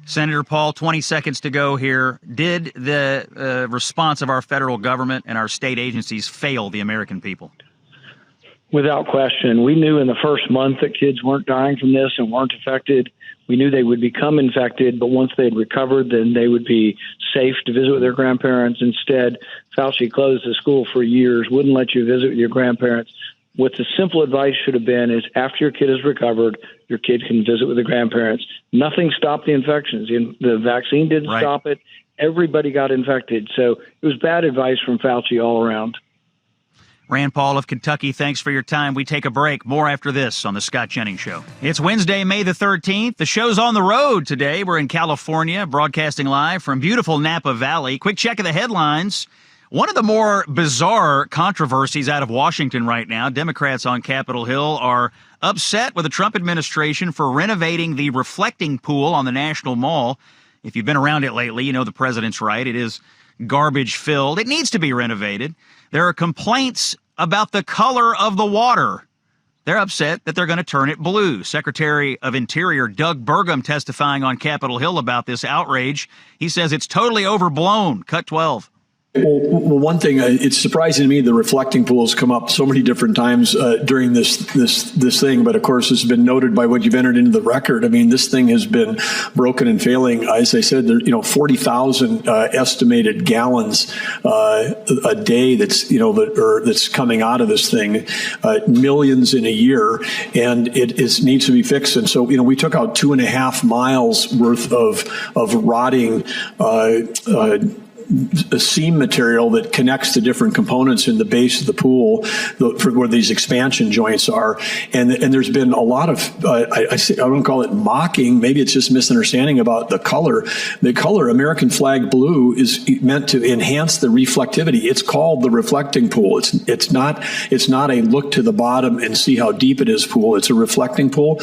Senator Paul, 20 seconds to go here. Did the response of our federal government and our state agencies fail the American people? Without question. We knew in the first month that kids weren't dying from this and weren't affected. We knew they would become infected, but once they'd recovered, then they would be safe to visit with their grandparents. Instead, Fauci closed the school for years, wouldn't let you visit with your grandparents. What the simple advice should have been is after your kid has recovered, your kid can visit with the grandparents. Nothing stopped the infections. The vaccine didn't stop it. Everybody got infected. So it was bad advice from Fauci all around. Rand Paul of Kentucky, thanks for your time. We take a break. More after this on The Scott Jennings Show. It's Wednesday, May the 13th. The show's on the road today. We're in California, broadcasting live from beautiful Napa Valley. Quick check of the headlines. One of the more bizarre controversies out of Washington right now, Democrats on Capitol Hill are upset with the Trump administration for renovating the reflecting pool on the National Mall. If you've been around it lately, you know the president's right. It is garbage filled. It needs to be renovated. There are complaints about the color of the water. They're upset that they're going to turn it blue. Secretary of Interior Doug Burgum testifying on Capitol Hill about this outrage. He says it's totally overblown. Cut 12. Well, one thing, it's surprising to me the reflecting pools come up so many different times during this thing. But of course, it's been noted by what you've entered into the record. I mean, this thing has been broken and failing. As I said, there 40,000 estimated gallons a day that's coming out of this thing, millions in a year, and it needs to be fixed. And so we took out 2.5 miles worth of rotting a seam material that connects the different components in the base of the pool for where these expansion joints are. And there's been a lot of, I don't call it mocking, maybe it's just misunderstanding about the color. The color American flag blue is meant to enhance the reflectivity. It's called the reflecting pool. It's not a look to the bottom and see how deep it is pool. It's a reflecting pool.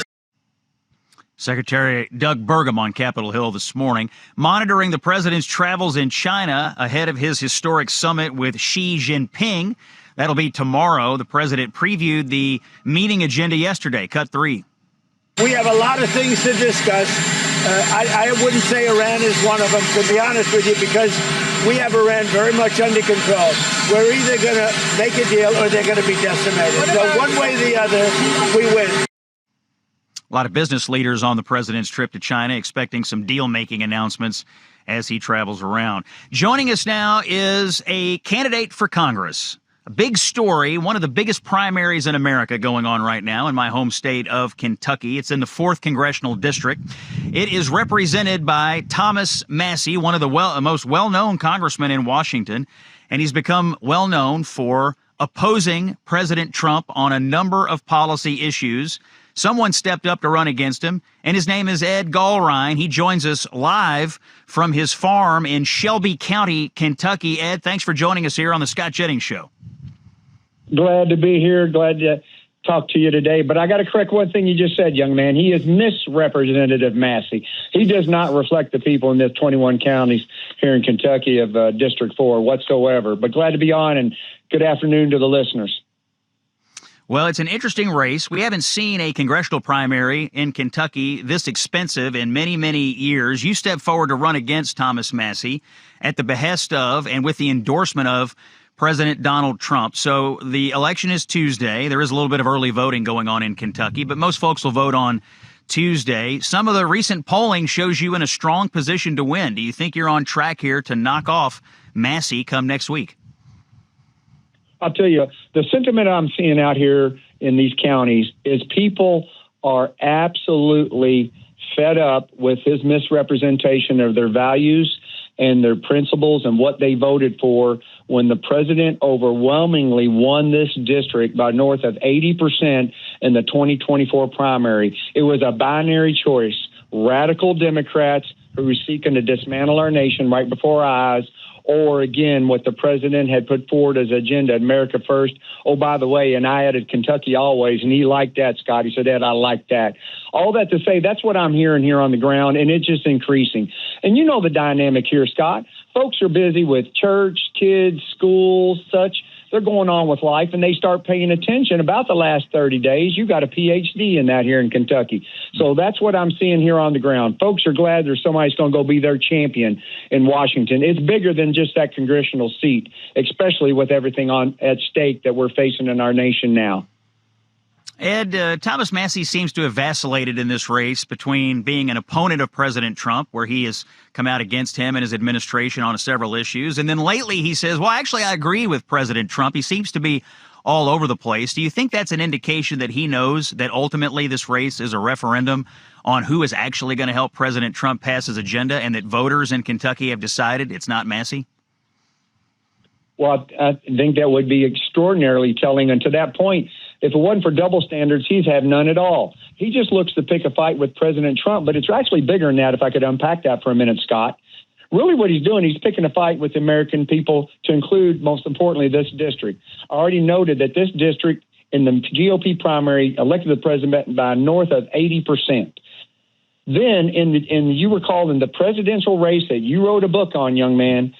Secretary Doug Burgum on Capitol Hill this morning, monitoring the president's travels in China ahead of his historic summit with Xi Jinping. That'll be tomorrow. The president previewed the meeting agenda yesterday. Cut 3. We have a lot of things to discuss. I wouldn't say Iran is one of them, to be honest with you, because we have Iran very much under control. We're either going to make a deal or they're going to be decimated. So one way or the other, we win. A lot of business leaders on the president's trip to China expecting some deal-making announcements as he travels around. Joining us now is a candidate for Congress. A big story, one of the biggest primaries in America going on right now in my home state of Kentucky. It's in the 4th Congressional District. It is represented by Thomas Massie, one of the most well-known congressmen in Washington, and he's become well-known for opposing President Trump on a number of policy issues. Someone stepped up to run against him, and his name is Ed Gallrein. He joins us live from his farm in Shelby County, Kentucky. Ed, thanks for joining us here on the Scott Jennings Show. Glad to be here. Glad to talk to you today. But I got to correct one thing you just said, young man. He is Misrepresentative Massie. He does not reflect the people in the 21 counties here in Kentucky of District 4 whatsoever. But glad to be on, and good afternoon to the listeners. Well, it's an interesting race. We haven't seen a congressional primary in Kentucky this expensive in many, many years. You stepped forward to run against Thomas Massie at the behest of and with the endorsement of President Donald Trump. So the election is Tuesday. There is a little bit of early voting going on in Kentucky, but most folks will vote on Tuesday. Some of the recent polling shows you in a strong position to win. Do you think you're on track here to knock off Massie come next week? I'll tell you, the sentiment I'm seeing out here in these counties is people are absolutely fed up with his misrepresentation of their values and their principles and what they voted for when the president overwhelmingly won this district by north of 80% in the 2024 primary. It was a binary choice. Radical Democrats who were seeking to dismantle our nation right before our eyes, or again, what the president had put forward as agenda, America First. Oh, by the way, and I added Kentucky always, and he liked that, Scott. He said, Ed, I like that. All that to say, that's what I'm hearing here on the ground, and it's just increasing. And you know the dynamic here, Scott. Folks are busy with church, kids, schools, such. They're going on with life, and they start paying attention about the last 30 days. You got a PhD in that here in Kentucky. So that's what I'm seeing here on the ground. Folks are glad there's somebody's going to go be their champion in Washington. It's bigger than just that congressional seat, especially with everything at stake that we're facing in our nation now. Ed, Thomas Massie seems to have vacillated in this race between being an opponent of President Trump, where he has come out against him and his administration on several issues, and then lately he says, well, actually, I agree with President Trump. He seems to be all over the place. Do you think that's an indication that he knows that ultimately this race is a referendum on who is actually going to help President Trump pass his agenda, and that voters in Kentucky have decided it's not Massie? Well, I think that would be extraordinarily telling. And to that point, if it wasn't for double standards, he's had none at all. He just looks to pick a fight with President Trump, but it's actually bigger than that, if I could unpack that for a minute, Scott. Really what he's doing, he's picking a fight with the American people to include, most importantly, this district. I already noted that this district in the GOP primary elected the president by north of 80%. Then, you recall in the presidential race that you wrote a book on, young man,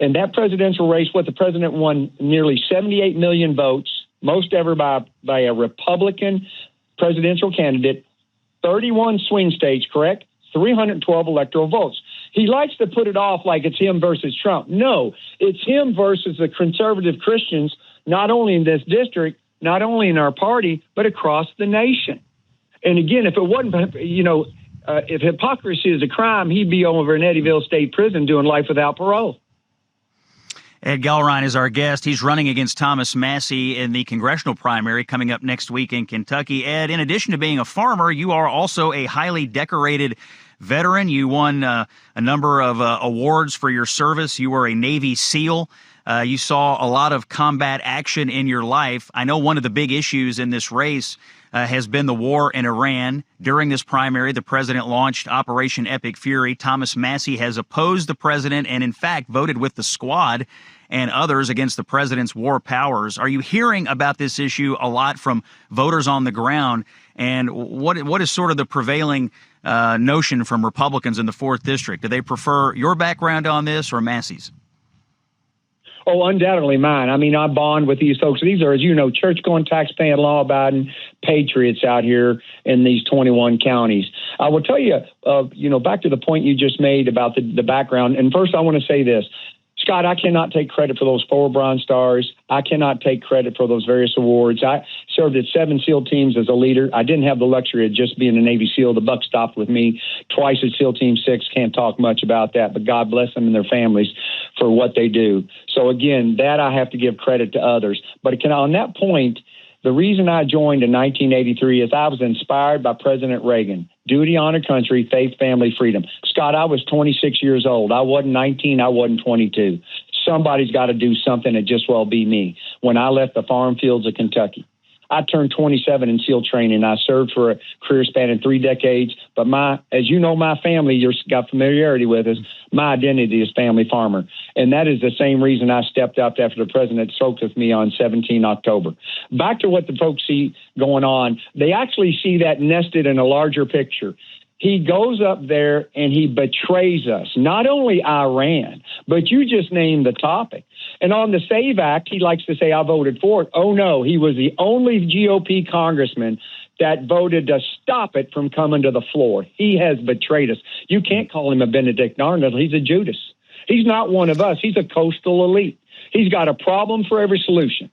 in that presidential race, what the president won nearly 78 million votes, most ever by a Republican presidential candidate, 31 swing states, correct? 312 electoral votes. He likes to put it off like it's him versus Trump. No, it's him versus the conservative Christians, not only in this district, not only in our party, but across the nation. And again, if it wasn't, if hypocrisy is a crime, he'd be over in Eddyville State Prison doing life without parole. Ed Gallrein is our guest. He's running against Thomas Massie in the congressional primary coming up next week in Kentucky. Ed, in addition to being a farmer, you are also a highly decorated veteran. You won a number of awards for your service. You were a Navy SEAL. You saw a lot of combat action in your life. I know one of the big issues in this race has been the war in Iran. During this primary, the president launched Operation Epic Fury. Thomas Massie has opposed the president and, in fact, voted with the squad and others against the president's war powers. Are you hearing about this issue a lot from voters on the ground? And what is sort of the prevailing notion from Republicans in the 4th District. Do they prefer your background on this or Massie's? Oh, undoubtedly mine. I mean, I bond with these folks. These are, as you know, church-going, tax-paying, law-abiding patriots out here in these 21 counties. I will tell you, back to the point you just made about the background. And first, I want to say this. Scott, I cannot take credit for those 4 Bronze Stars. I cannot take credit for those various awards. I served at 7 SEAL teams as a leader. I didn't have the luxury of just being a Navy SEAL. The buck stopped with me twice at SEAL Team 6. Can't talk much about that, but God bless them and their families for what they do. So again, that I have to give credit to others. But on that point, the reason I joined in 1983 is I was inspired by President Reagan. Duty, honor, country, faith, family, freedom. Scott, I was 26 years old. I wasn't 19. I wasn't 22. Somebody's got to do something. It just well be me. When I left the farm fields of Kentucky, I turned 27 in SEAL training. I served for a career span in 3 decades. But as you know, my family, you've got familiarity with us. My identity is family farmer. And that is the same reason I stepped up after the president spoke with me on 17 October. Back to what the folks see going on. They actually see that nested in a larger picture. He goes up there and he betrays us, not only Iran, but you just named the topic. And on the SAVE Act, he likes to say, I voted for it. Oh, no, he was the only GOP congressman that voted to stop it from coming to the floor. He has betrayed us. You can't call him a Benedict Arnold. He's a Judas. He's not one of us. He's a coastal elite. He's got a problem for every solution.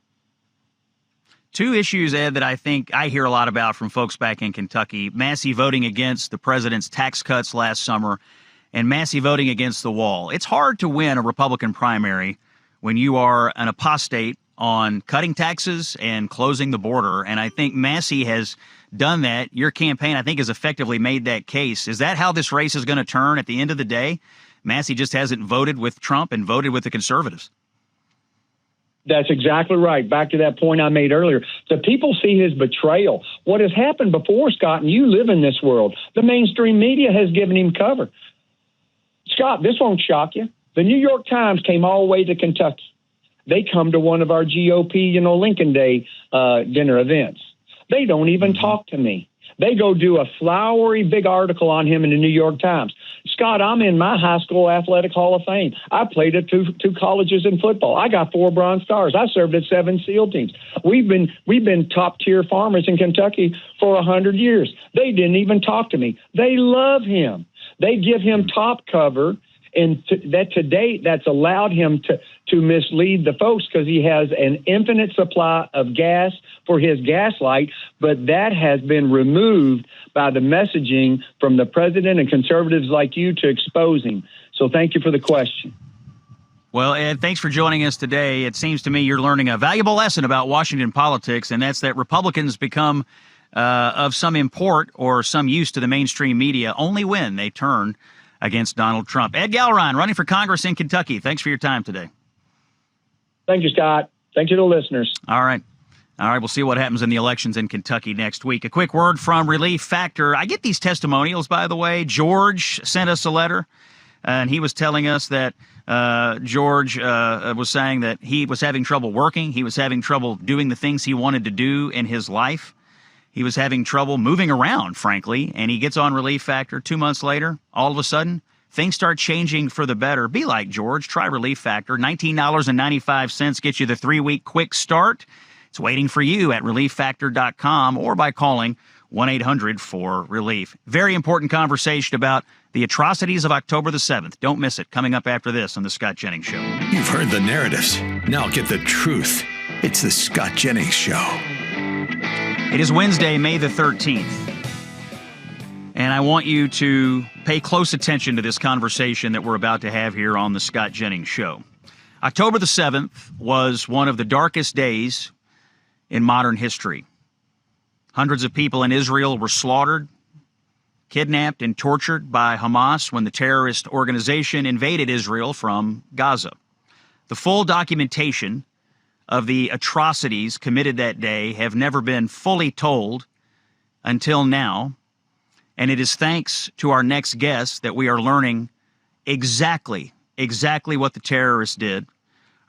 2 issues, Ed, that I think I hear a lot about from folks back in Kentucky. Massie voting against the president's tax cuts last summer and Massie voting against the wall. It's hard to win a Republican primary when you are an apostate on cutting taxes and closing the border. And I think Massie has done that. Your campaign, I think, has effectively made that case. Is that how this race is going to turn at the end of the day? Massie just hasn't voted with Trump and voted with the conservatives. That's exactly right. Back to that point I made earlier. The people see his betrayal. What has happened before, Scott, and you live in this world, the mainstream media has given him cover. Scott, this won't shock you. The New York Times came all the way to Kentucky. They come to one of our GOP, Lincoln Day dinner events. They don't even talk to me. They go do a flowery big article on him in the New York Times. Scott, I'm in my high school athletic hall of fame. I played at two colleges in football. I got 4 Bronze Stars. I served at 7 SEAL teams. We've been top tier farmers in Kentucky for 100 years. They didn't even talk to me. They love him. They give him top cover. And that to date, that's allowed him to mislead the folks because he has an infinite supply of gas for his gaslight, but that has been removed by the messaging from the president and conservatives like you to expose him. So thank you for the question. Well, Ed, thanks for joining us today. It seems to me you're learning a valuable lesson about Washington politics, and that's that Republicans become of some import or some use to the mainstream media only when they turn against Donald Trump. Ed Gallrein, running for Congress in Kentucky. Thanks for your time today. Thank you, Scott. Thank you to the listeners. All right. We'll see what happens in the elections in Kentucky next week. A quick word from Relief Factor. I get these testimonials, by the way. George sent us a letter, and he was telling us that George was saying that he was having trouble working. He was having trouble doing the things he wanted to do in his life. He was having trouble moving around, frankly, and he gets on Relief Factor. 2 months later, all of a sudden, things start changing for the better. Be like George. Try Relief Factor. $19.95 gets you the 3-week quick start. It's waiting for you at relieffactor.com or by calling 1-800-4RELIEF. Very important conversation about the atrocities of October the 7th. Don't miss it. Coming up after this on The Scott Jennings Show. You've heard the narratives. Now get the truth. It's The Scott Jennings Show. It is Wednesday, May the 13th, and I want you to pay close attention to this conversation that we're about to have here on the Scott Jennings Show. October the 7th was one of the darkest days in modern history. Hundreds of people in Israel were slaughtered, kidnapped, and tortured by Hamas when the terrorist organization invaded Israel from Gaza. The full documentation of the atrocities committed that day have never been fully told until now, and it is thanks to our next guest that we are learning exactly what the terrorists did.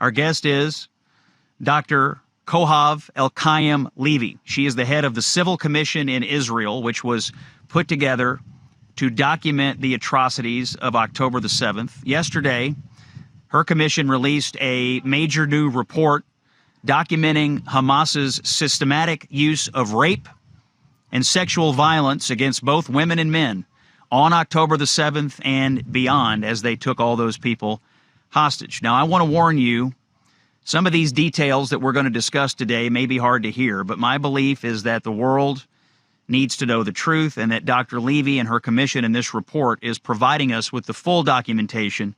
Our guest is Dr. Cochav Elkayam-Levy. She is the head of the Civil Commission in Israel, which was put together to document the atrocities of October the 7th. Yesterday, her commission released a major new report documenting Hamas's systematic use of rape and sexual violence against both women and men on October the 7th and beyond as they took all those people hostage. Now, I want to warn you, some of these details that we're going to discuss today may be hard to hear, but my belief is that the world needs to know the truth and that Dr. Levy and her commission in this report is providing us with the full documentation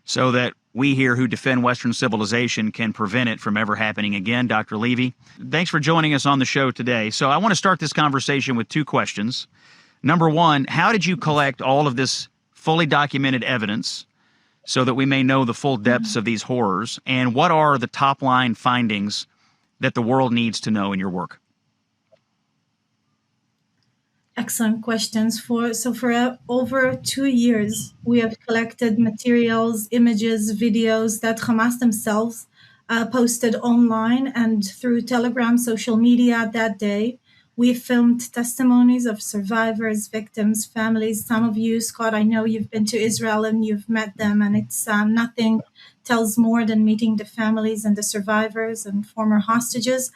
so that we here who defend Western civilization can prevent it from ever happening again. Dr. Levy, thanks for joining us on the show today. So I want to start this conversation with two questions. Number one, how did you collect all of this fully documented evidence so that we may know the full depths of these horrors? And what are the top line findings that the world needs to know in your work? Excellent questions. For over 2 years, we have collected materials, images, videos that Hamas themselves posted online and through Telegram, social media that day. We filmed testimonies of survivors, victims, families. Some of you, Scott, I know you've been to Israel and you've met them, and it's nothing tells more than meeting the families and the survivors and former hostages.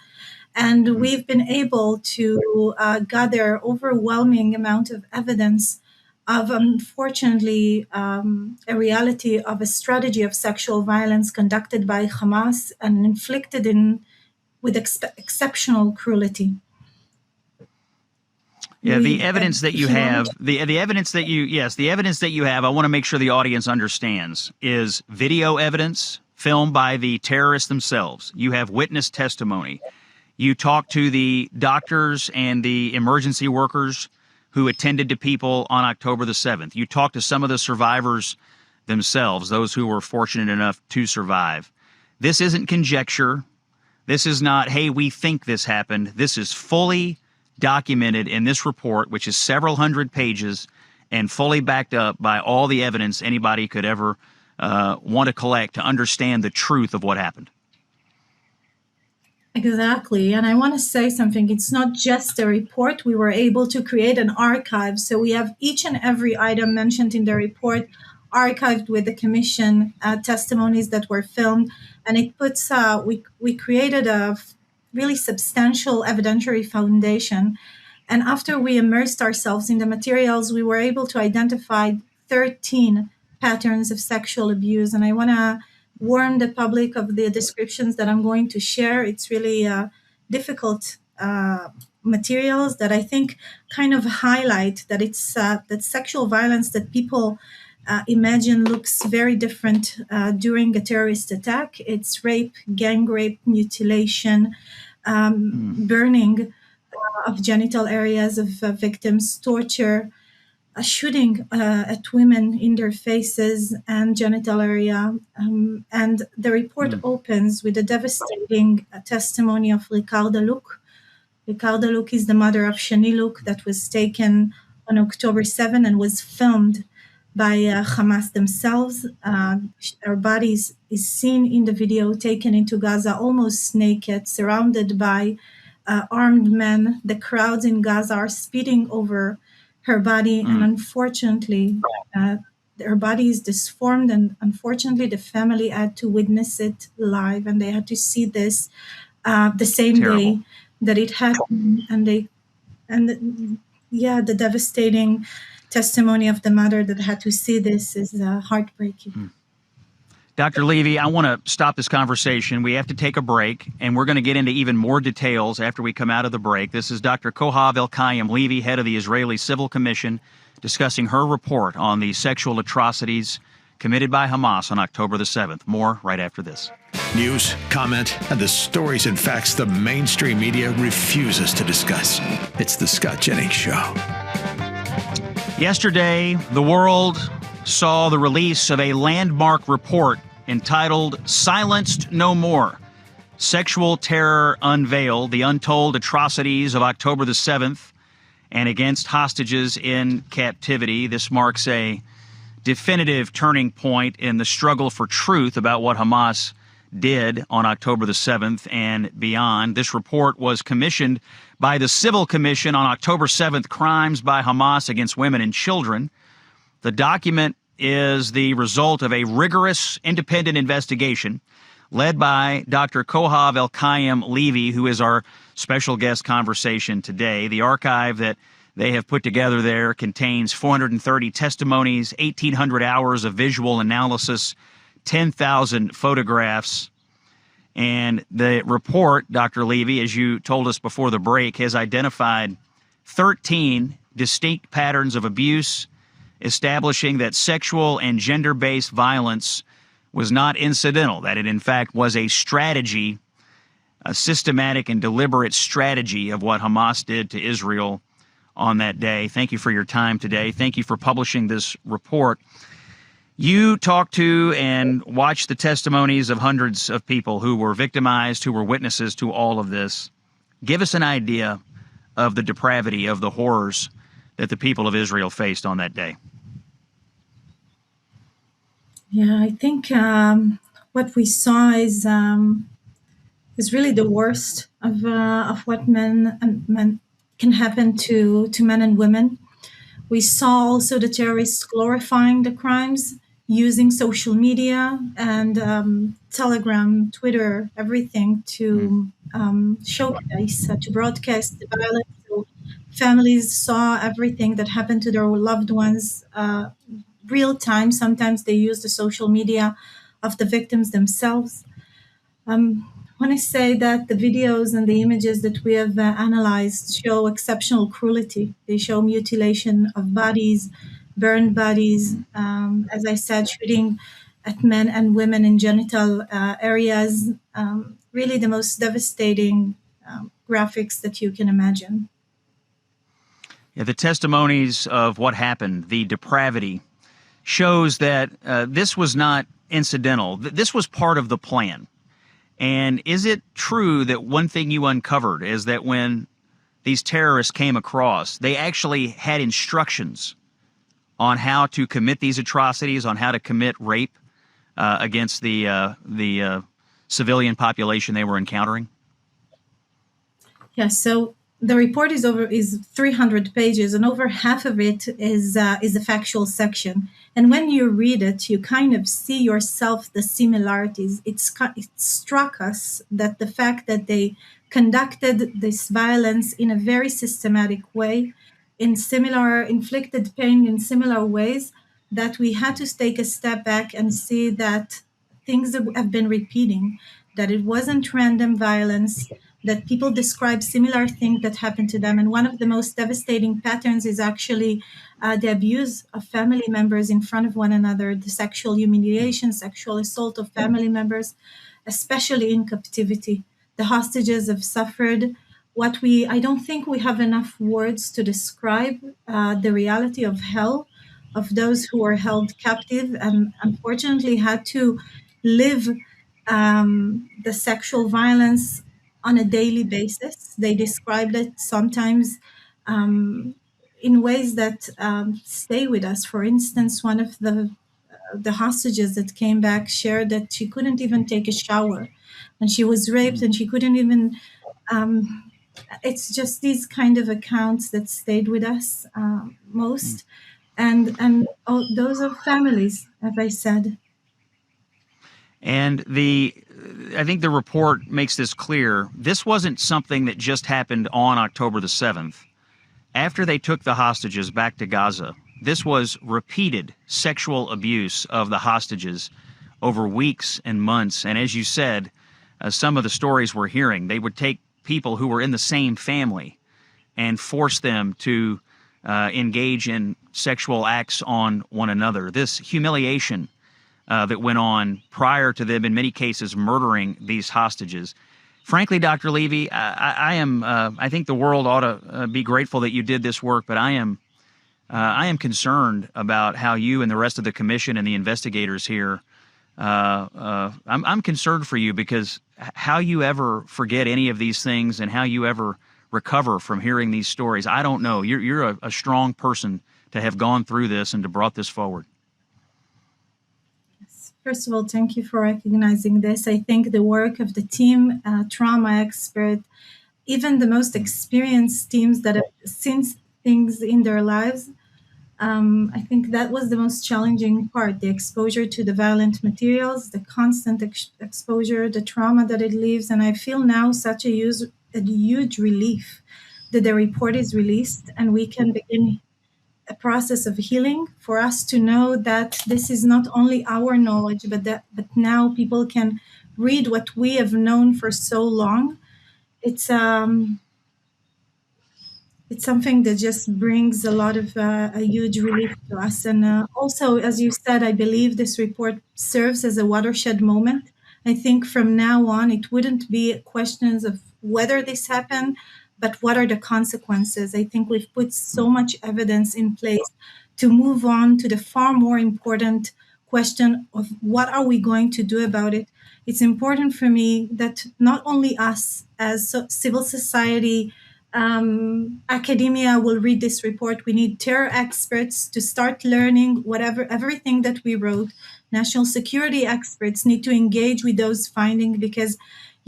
And we've been able to gather overwhelming amount of evidence of, unfortunately, a reality of a strategy of sexual violence conducted by Hamas and inflicted with exceptional cruelty. Yeah, the evidence that you have, the evidence that you have, I want to make sure the audience understands, is video evidence filmed by the terrorists themselves. You have witness testimony. You talk to the doctors and the emergency workers who attended to people on October the 7th. You talk to some of the survivors themselves, those who were fortunate enough to survive. This isn't conjecture. This is not, hey, we think this happened. This is fully documented in this report, which is several hundred pages and fully backed up by all the evidence anybody could ever want to collect to understand the truth of what happened. Exactly. And I want to say something. It's not just a report. We were able to create an archive. So we have each and every item mentioned in the report archived with the commission testimonies that were filmed. And it puts, we created a really substantial evidentiary foundation. And after we immersed ourselves in the materials, we were able to identify 13 patterns of sexual abuse. And I want to warn the public of the descriptions that I'm going to share. It's really difficult materials that I think kind of highlight that it's that sexual violence that people imagine looks very different during a terrorist attack. It's rape, gang rape, mutilation, burning of genital areas of victims, torture, shooting at women in their faces and genital area. And the report opens with a devastating testimony of Ricarda Luke. Ricarda Luke is the mother of Shani Luke that was taken on October 7 and was filmed by Hamas themselves. Her body is seen in the video taken into Gaza almost naked, surrounded by armed men. The crowds in Gaza are speeding over her body, and unfortunately, her body is disformed, and unfortunately, the family had to witness it live, and they had to see this the same day that it happened, the devastating testimony of the mother that had to see this is heartbreaking. Dr. Levy, I want to stop this conversation. We have to take a break, and we're going to get into even more details after we come out of the break. This is Dr. Cochav Elkayam-Levy, head of the Israeli Civil Commission, discussing her report on the sexual atrocities committed by Hamas on October the 7th. More right after this. News, comment, and the stories and facts the mainstream media refuses to discuss. It's the Scott Jennings Show. Yesterday, the world saw the release of a landmark report entitled Silenced No More. Sexual Terror Unveiled, the Untold Atrocities of October the 7th and Against Hostages in Captivity. This marks a definitive turning point in the struggle for truth about what Hamas did on October the 7th and beyond. This report was commissioned by the Civil Commission on October 7th, Crimes by Hamas Against Women and Children. The document is the result of a rigorous independent investigation led by Dr. Cochav Elkayam-Levy, who is our special guest conversation today. The archive that they have put together there contains 430 testimonies, 1,800 hours of visual analysis, 10,000 photographs. And the report, Dr. Levy, as you told us before the break, has identified 13 distinct patterns of abuse, establishing that sexual and gender-based violence was not incidental, that it in fact was a strategy, a systematic and deliberate strategy of what Hamas did to Israel on that day. Thank you for your time today. Thank you for publishing this report. You talked to and watched the testimonies of hundreds of people who were victimized, who were witnesses to all of this. Give us an idea of the depravity, of the horrors that the people of Israel faced on that day. Yeah, I think what we saw is really the worst of what men can happen to men and women. We saw also the terrorists glorifying the crimes, using social media and Telegram, Twitter, everything to showcase, to broadcast the violence. So families saw everything that happened to their loved ones real time. Sometimes they use the social media of the victims themselves. When I say that the videos and the images that we have analyzed show exceptional cruelty, they show mutilation of bodies, burned bodies, as I said, shooting at men and women in genital areas, really the most devastating graphics that you can imagine. Yeah, the testimonies of what happened, the depravity, shows that this was not incidental. This was part of the plan. And is it true that one thing you uncovered is that when these terrorists came across, they actually had instructions on how to commit these atrocities, on how to commit rape against the civilian population they were encountering? Yeah, so the report is 300 pages, and over half of it is a factual section. And when you read it, you kind of see yourself the similarities. It struck us that the fact that they conducted this violence in a very systematic way, inflicted pain in similar ways, that we had to take a step back and see that things have been repeating, that it wasn't random violence, that people describe similar things that happened to them. And one of the most devastating patterns is actually the abuse of family members in front of one another, the sexual humiliation, sexual assault of family members, especially in captivity. The hostages have suffered I don't think we have enough words to describe the reality of hell, of those who were held captive and unfortunately had to live the sexual violence on a daily basis. They described it sometimes in ways that stay with us. For instance, one of the hostages that came back shared that she couldn't even take a shower, and she was raped, and she couldn't even. It's just these kind of accounts that stayed with us most, and those are families, as I said. And I think the report makes this clear. This wasn't something that just happened on October the 7th. After they took the hostages back to Gaza, this was repeated sexual abuse of the hostages over weeks and months. And as you said, some of the stories we're hearing, they would take people who were in the same family and force them to engage in sexual acts on one another. This humiliation that went on prior to them, in many cases, murdering these hostages. Frankly, Dr. Levy, I think the world ought to be grateful that you did this work, but I am concerned about how you and the rest of the commission and the investigators here. I'm concerned for you, because how you ever forget any of these things and how you ever recover from hearing these stories, I don't know. You're a strong person to have gone through this and to brought this forward. First of all, thank you for recognizing this. I think the work of the team, trauma expert, even the most experienced teams that have seen things in their lives, I think that was the most challenging part, the exposure to the violent materials, the constant exposure, the trauma that it leaves. And I feel now such a huge relief that the report is released and we can begin a process of healing, for us to know that this is not only our knowledge, but now people can read what we have known for so long. It's something that just brings a lot of a huge relief to us. And also, as you said, I believe this report serves as a watershed moment. I think from now on, it wouldn't be questions of whether this happened, but what are the consequences? I think we've put so much evidence in place to move on to the far more important question of what are we going to do about it. It's important for me that not only us as civil society, academia will read this report. We need terror experts to start learning everything that we wrote. National security experts need to engage with those findings because,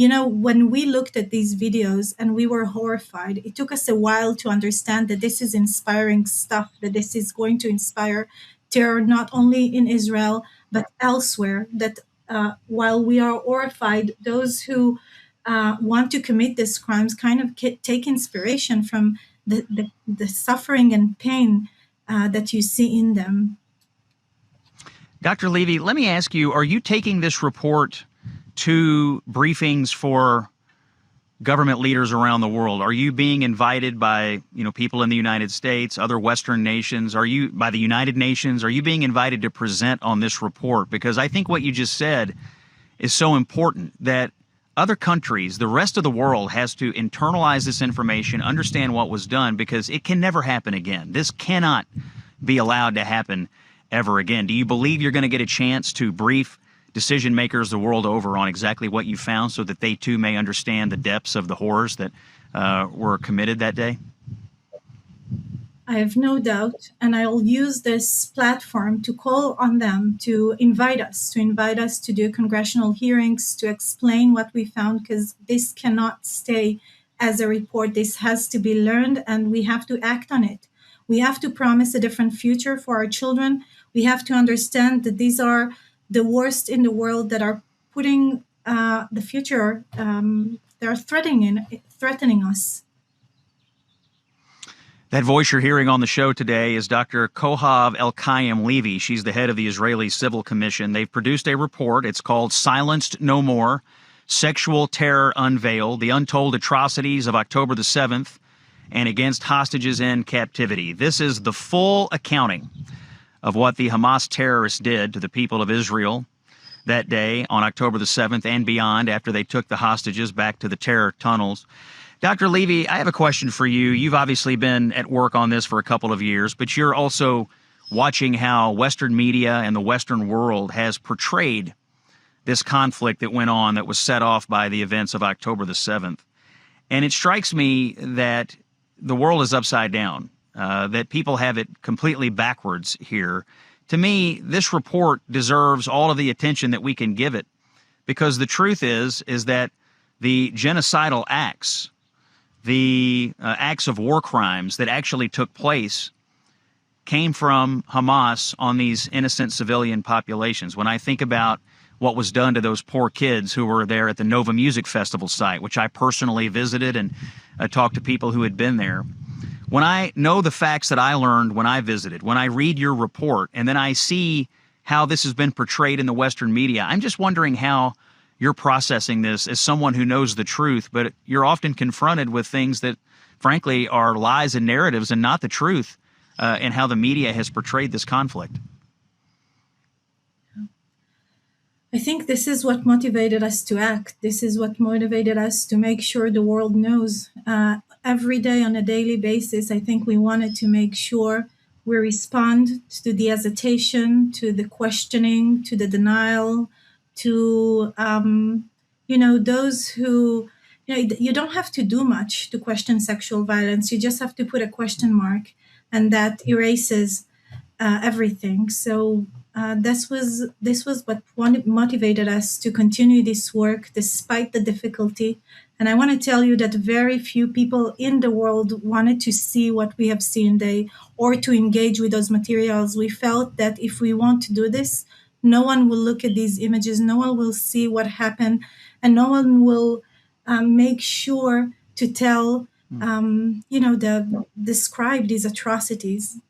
when we looked at these videos and we were horrified, it took us a while to understand that this is inspiring stuff, that this is going to inspire terror not only in Israel, but elsewhere, that while we are horrified, those who want to commit these crimes kind of take inspiration from the suffering and pain that you see in them. Dr. Levy, let me ask you, are you taking this report to briefings for government leaders around the world? Are you being invited by, people in the United States, other Western nations? Are you by the United Nations? Are you being invited to present on this report? Because I think what you just said is so important, that other countries, the rest of the world, has to internalize this information, understand what was done, because it can never happen again. This cannot be allowed to happen ever again. Do you believe you're going to get a chance to brief decision makers the world over on exactly what you found so that they too may understand the depths of the horrors that were committed that day? I have no doubt, and I'll use this platform to call on them to invite us to do congressional hearings, to explain what we found, because this cannot stay as a report. This has to be learned, and we have to act on it. We have to promise a different future for our children. We have to understand that these are the worst in the world that are putting the future, they're threatening us. That voice you're hearing on the show today is Dr. Cochav Elkayam-Levy. She's the head of the Israeli Civil Commission. They've produced a report. It's called Silenced No More, Sexual Terror Unveiled, the Untold Atrocities of October the 7th, and Against Hostages in Captivity. This is the full accounting of what the Hamas terrorists did to the people of Israel that day on October the 7th and beyond, after they took the hostages back to the terror tunnels. Dr. Levy, I have a question for you. You've obviously been at work on this for a couple of years, but you're also watching how Western media and the Western world has portrayed this conflict that went on, that was set off by the events of October the 7th. And it strikes me that the world is upside down. That people have it completely backwards here. To me, this report deserves all of the attention that we can give it, because the truth is that the genocidal acts, the acts of war crimes that actually took place, came from Hamas on these innocent civilian populations. When I think about what was done to those poor kids who were there at the Nova Music Festival site, which I personally visited and talked to people who had been there. When I know the facts that I learned when I visited, when I read your report, and then I see how this has been portrayed in the Western media, I'm just wondering how you're processing this as someone who knows the truth, but you're often confronted with things that, frankly, are lies and narratives and not the truth, and how the media has portrayed this conflict. I think this is what motivated us to act. This is what motivated us to make sure the world knows. Every day on a daily basis, I think we wanted to make sure we respond to the hesitation, to the questioning, to the denial, to, those who, you don't have to do much to question sexual violence. You just have to put a question mark, and that erases everything. So this was what motivated us to continue this work despite the difficulty. And I want to tell you that very few people in the world wanted to see what we have seen or to engage with those materials. We felt that if we want to do this, no one will look at these images, no one will see what happened, and no one will make sure to tell, describe these atrocities.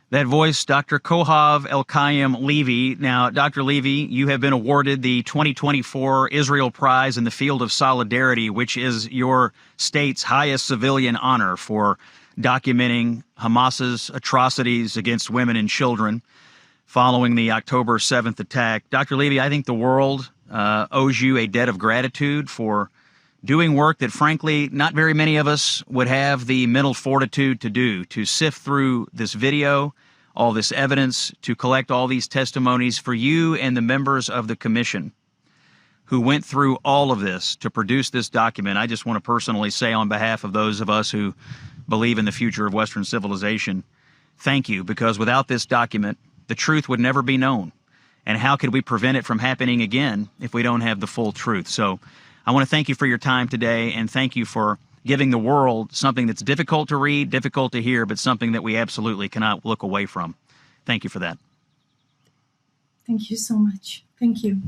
That voice, Dr. Cochav Elkayam-Levy. Now, Dr. Levy, you have been awarded the 2024 Israel Prize in the Field of Solidarity, which is your state's highest civilian honor for documenting Hamas's atrocities against women and children following the October 7th attack. Dr. Levy, I think the world owes you a debt of gratitude for doing work that, frankly, not very many of us would have the mental fortitude to do, to sift through this video, all this evidence, to collect all these testimonies for you and the members of the commission who went through all of this to produce this document. I just want to personally say, on behalf of those of us who believe in the future of Western civilization, thank you, because without this document, the truth would never be known. And how could we prevent it from happening again if we don't have the full truth? So I want to thank you for your time today, and thank you for giving the world something that's difficult to read, difficult to hear, but something that we absolutely cannot look away from. Thank you for that. Thank you so much. Thank you.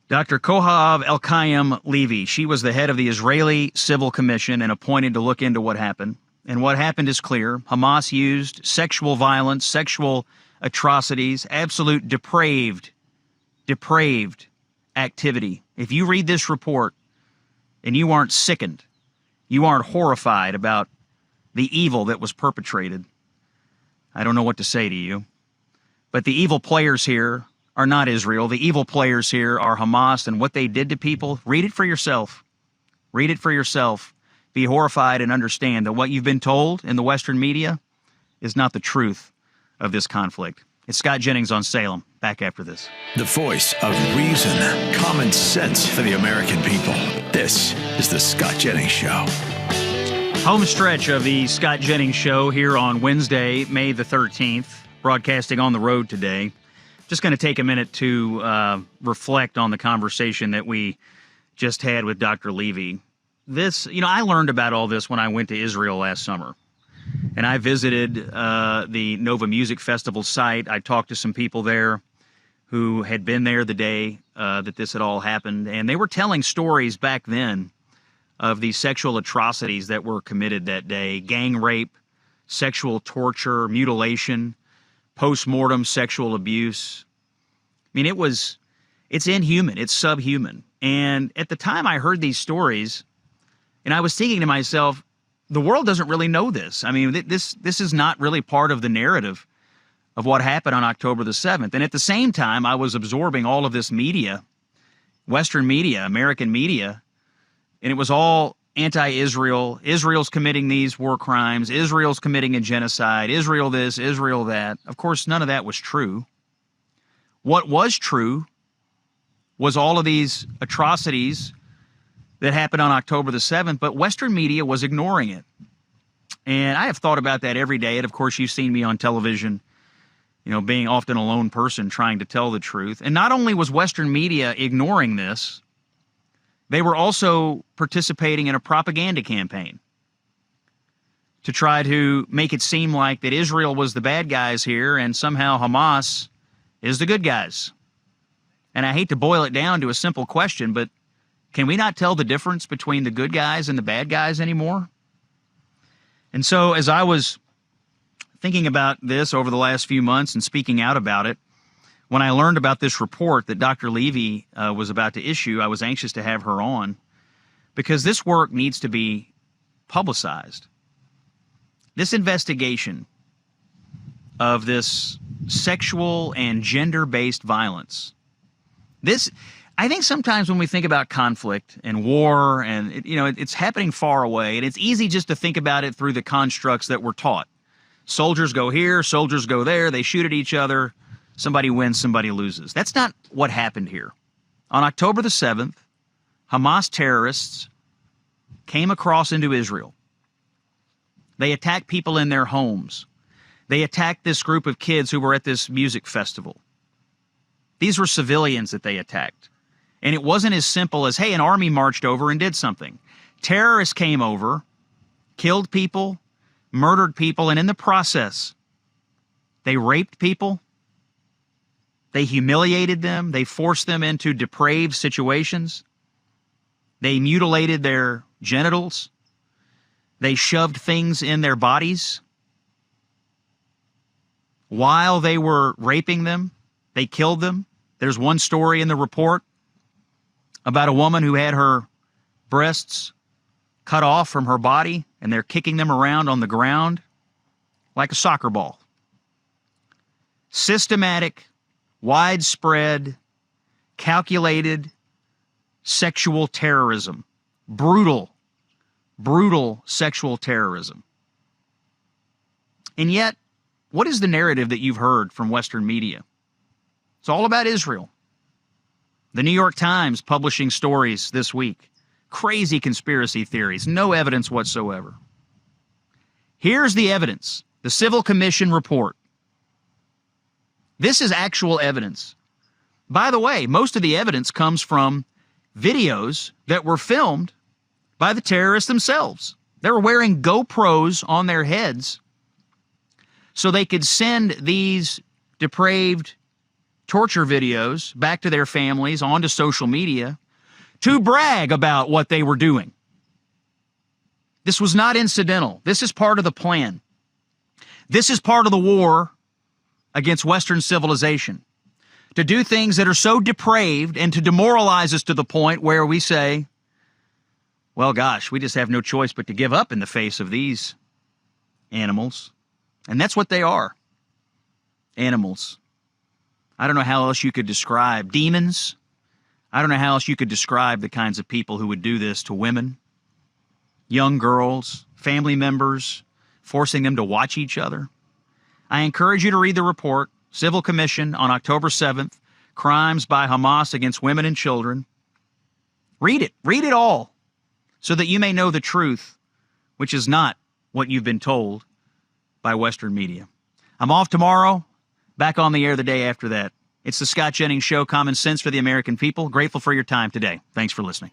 Dr. Cochav Elkayam-Levy, she was the head of the Israeli Civil Commission and appointed to look into what happened. And what happened is clear. Hamas used sexual violence, sexual atrocities, absolute depraved activity. If you read this report and you aren't sickened, you aren't horrified about the evil that was perpetrated, I don't know what to say to you. But the evil players here are not Israel. The evil players here are Hamas, and what they did to people. Read it for yourself. Read it for yourself. Be horrified and understand that what you've been told in the Western media is not the truth of this conflict. It's Scott Jennings on Salem. Back after this. The voice of reason, common sense for the American people. This is the Scott Jennings Show. Home stretch of the Scott Jennings Show here on Wednesday, May the 13th, broadcasting on the road today. Just going to take a minute to reflect on the conversation that we just had with Dr. Levy. This, I learned about all this when I went to Israel last summer. And I visited the Nova Music Festival site. I talked to some people there who had been there the day that this had all happened. And they were telling stories back then of the sexual atrocities that were committed that day. Gang rape, sexual torture, mutilation, post-mortem sexual abuse. I mean, it's inhuman. It's subhuman. And at the time I heard these stories, and I was thinking to myself, the world doesn't really know this. I mean, this is not really part of the narrative of what happened on October the 7th. And at the same time, I was absorbing all of this media, Western media, American media, and it was all anti-Israel. Israel's committing these war crimes. Israel's committing a genocide. Israel this, Israel that. Of course, none of that was true. What was true was all of these atrocities that happened on October the 7th, but Western media was ignoring it. And I have thought about that every day. And of course, you've seen me on television, being often a lone person trying to tell the truth. And not only was Western media ignoring this, they were also participating in a propaganda campaign to try to make it seem like that Israel was the bad guys here and somehow Hamas is the good guys. And I hate to boil it down to a simple question, but can we not tell the difference between the good guys and the bad guys anymore? And so as I was thinking about this over the last few months and speaking out about it, when I learned about this report that Dr. Levy was about to issue, I was anxious to have her on because this work needs to be publicized. This investigation of this sexual and gender-based violence, I think sometimes when we think about conflict and war and, it's happening far away, and it's easy just to think about it through the constructs that we're taught. Soldiers go here, soldiers go there, they shoot at each other, somebody wins, somebody loses. That's not what happened here. On October the 7th, Hamas terrorists came across into Israel. They attacked people in their homes. They attacked this group of kids who were at this music festival. These were civilians that they attacked. And it wasn't as simple as, hey, an army marched over and did something. Terrorists came over, killed people, murdered people, and in the process, they raped people. They humiliated them. They forced them into depraved situations. They mutilated their genitals. They shoved things in their bodies. While they were raping them, they killed them. There's one story in the report about a woman who had her breasts cut off from her body, and they're kicking them around on the ground like a soccer ball. Systematic, widespread, calculated sexual terrorism. Brutal, brutal sexual terrorism. And yet, what is the narrative that you've heard from Western media? It's all about Israel. The New York Times publishing stories this week. Crazy conspiracy theories. No evidence whatsoever. Here's the evidence. The Civil Commission report. This is actual evidence. By the way, most of the evidence comes from videos that were filmed by the terrorists themselves. They were wearing GoPros on their heads so they could send these depraved torture videos back to their families onto social media to brag about what they were doing. This was not incidental. This is part of the plan. This is part of the war against Western civilization. To do things that are so depraved and to demoralize us to the point where we say, well, gosh, we just have no choice but to give up in the face of these animals. And that's what they are. Animals. I don't know how else you could describe demons. I don't know how else you could describe the kinds of people who would do this to women, young girls, family members, forcing them to watch each other. I encourage you to read the report, Civil Commission on October 7th, Crimes by Hamas Against Women and Children. Read it. Read it all so that you may know the truth, which is not what you've been told by Western media. I'm off tomorrow. Back on the air the day after that. It's the Scott Jennings Show, Common Sense for the American People. Grateful for your time today. Thanks for listening.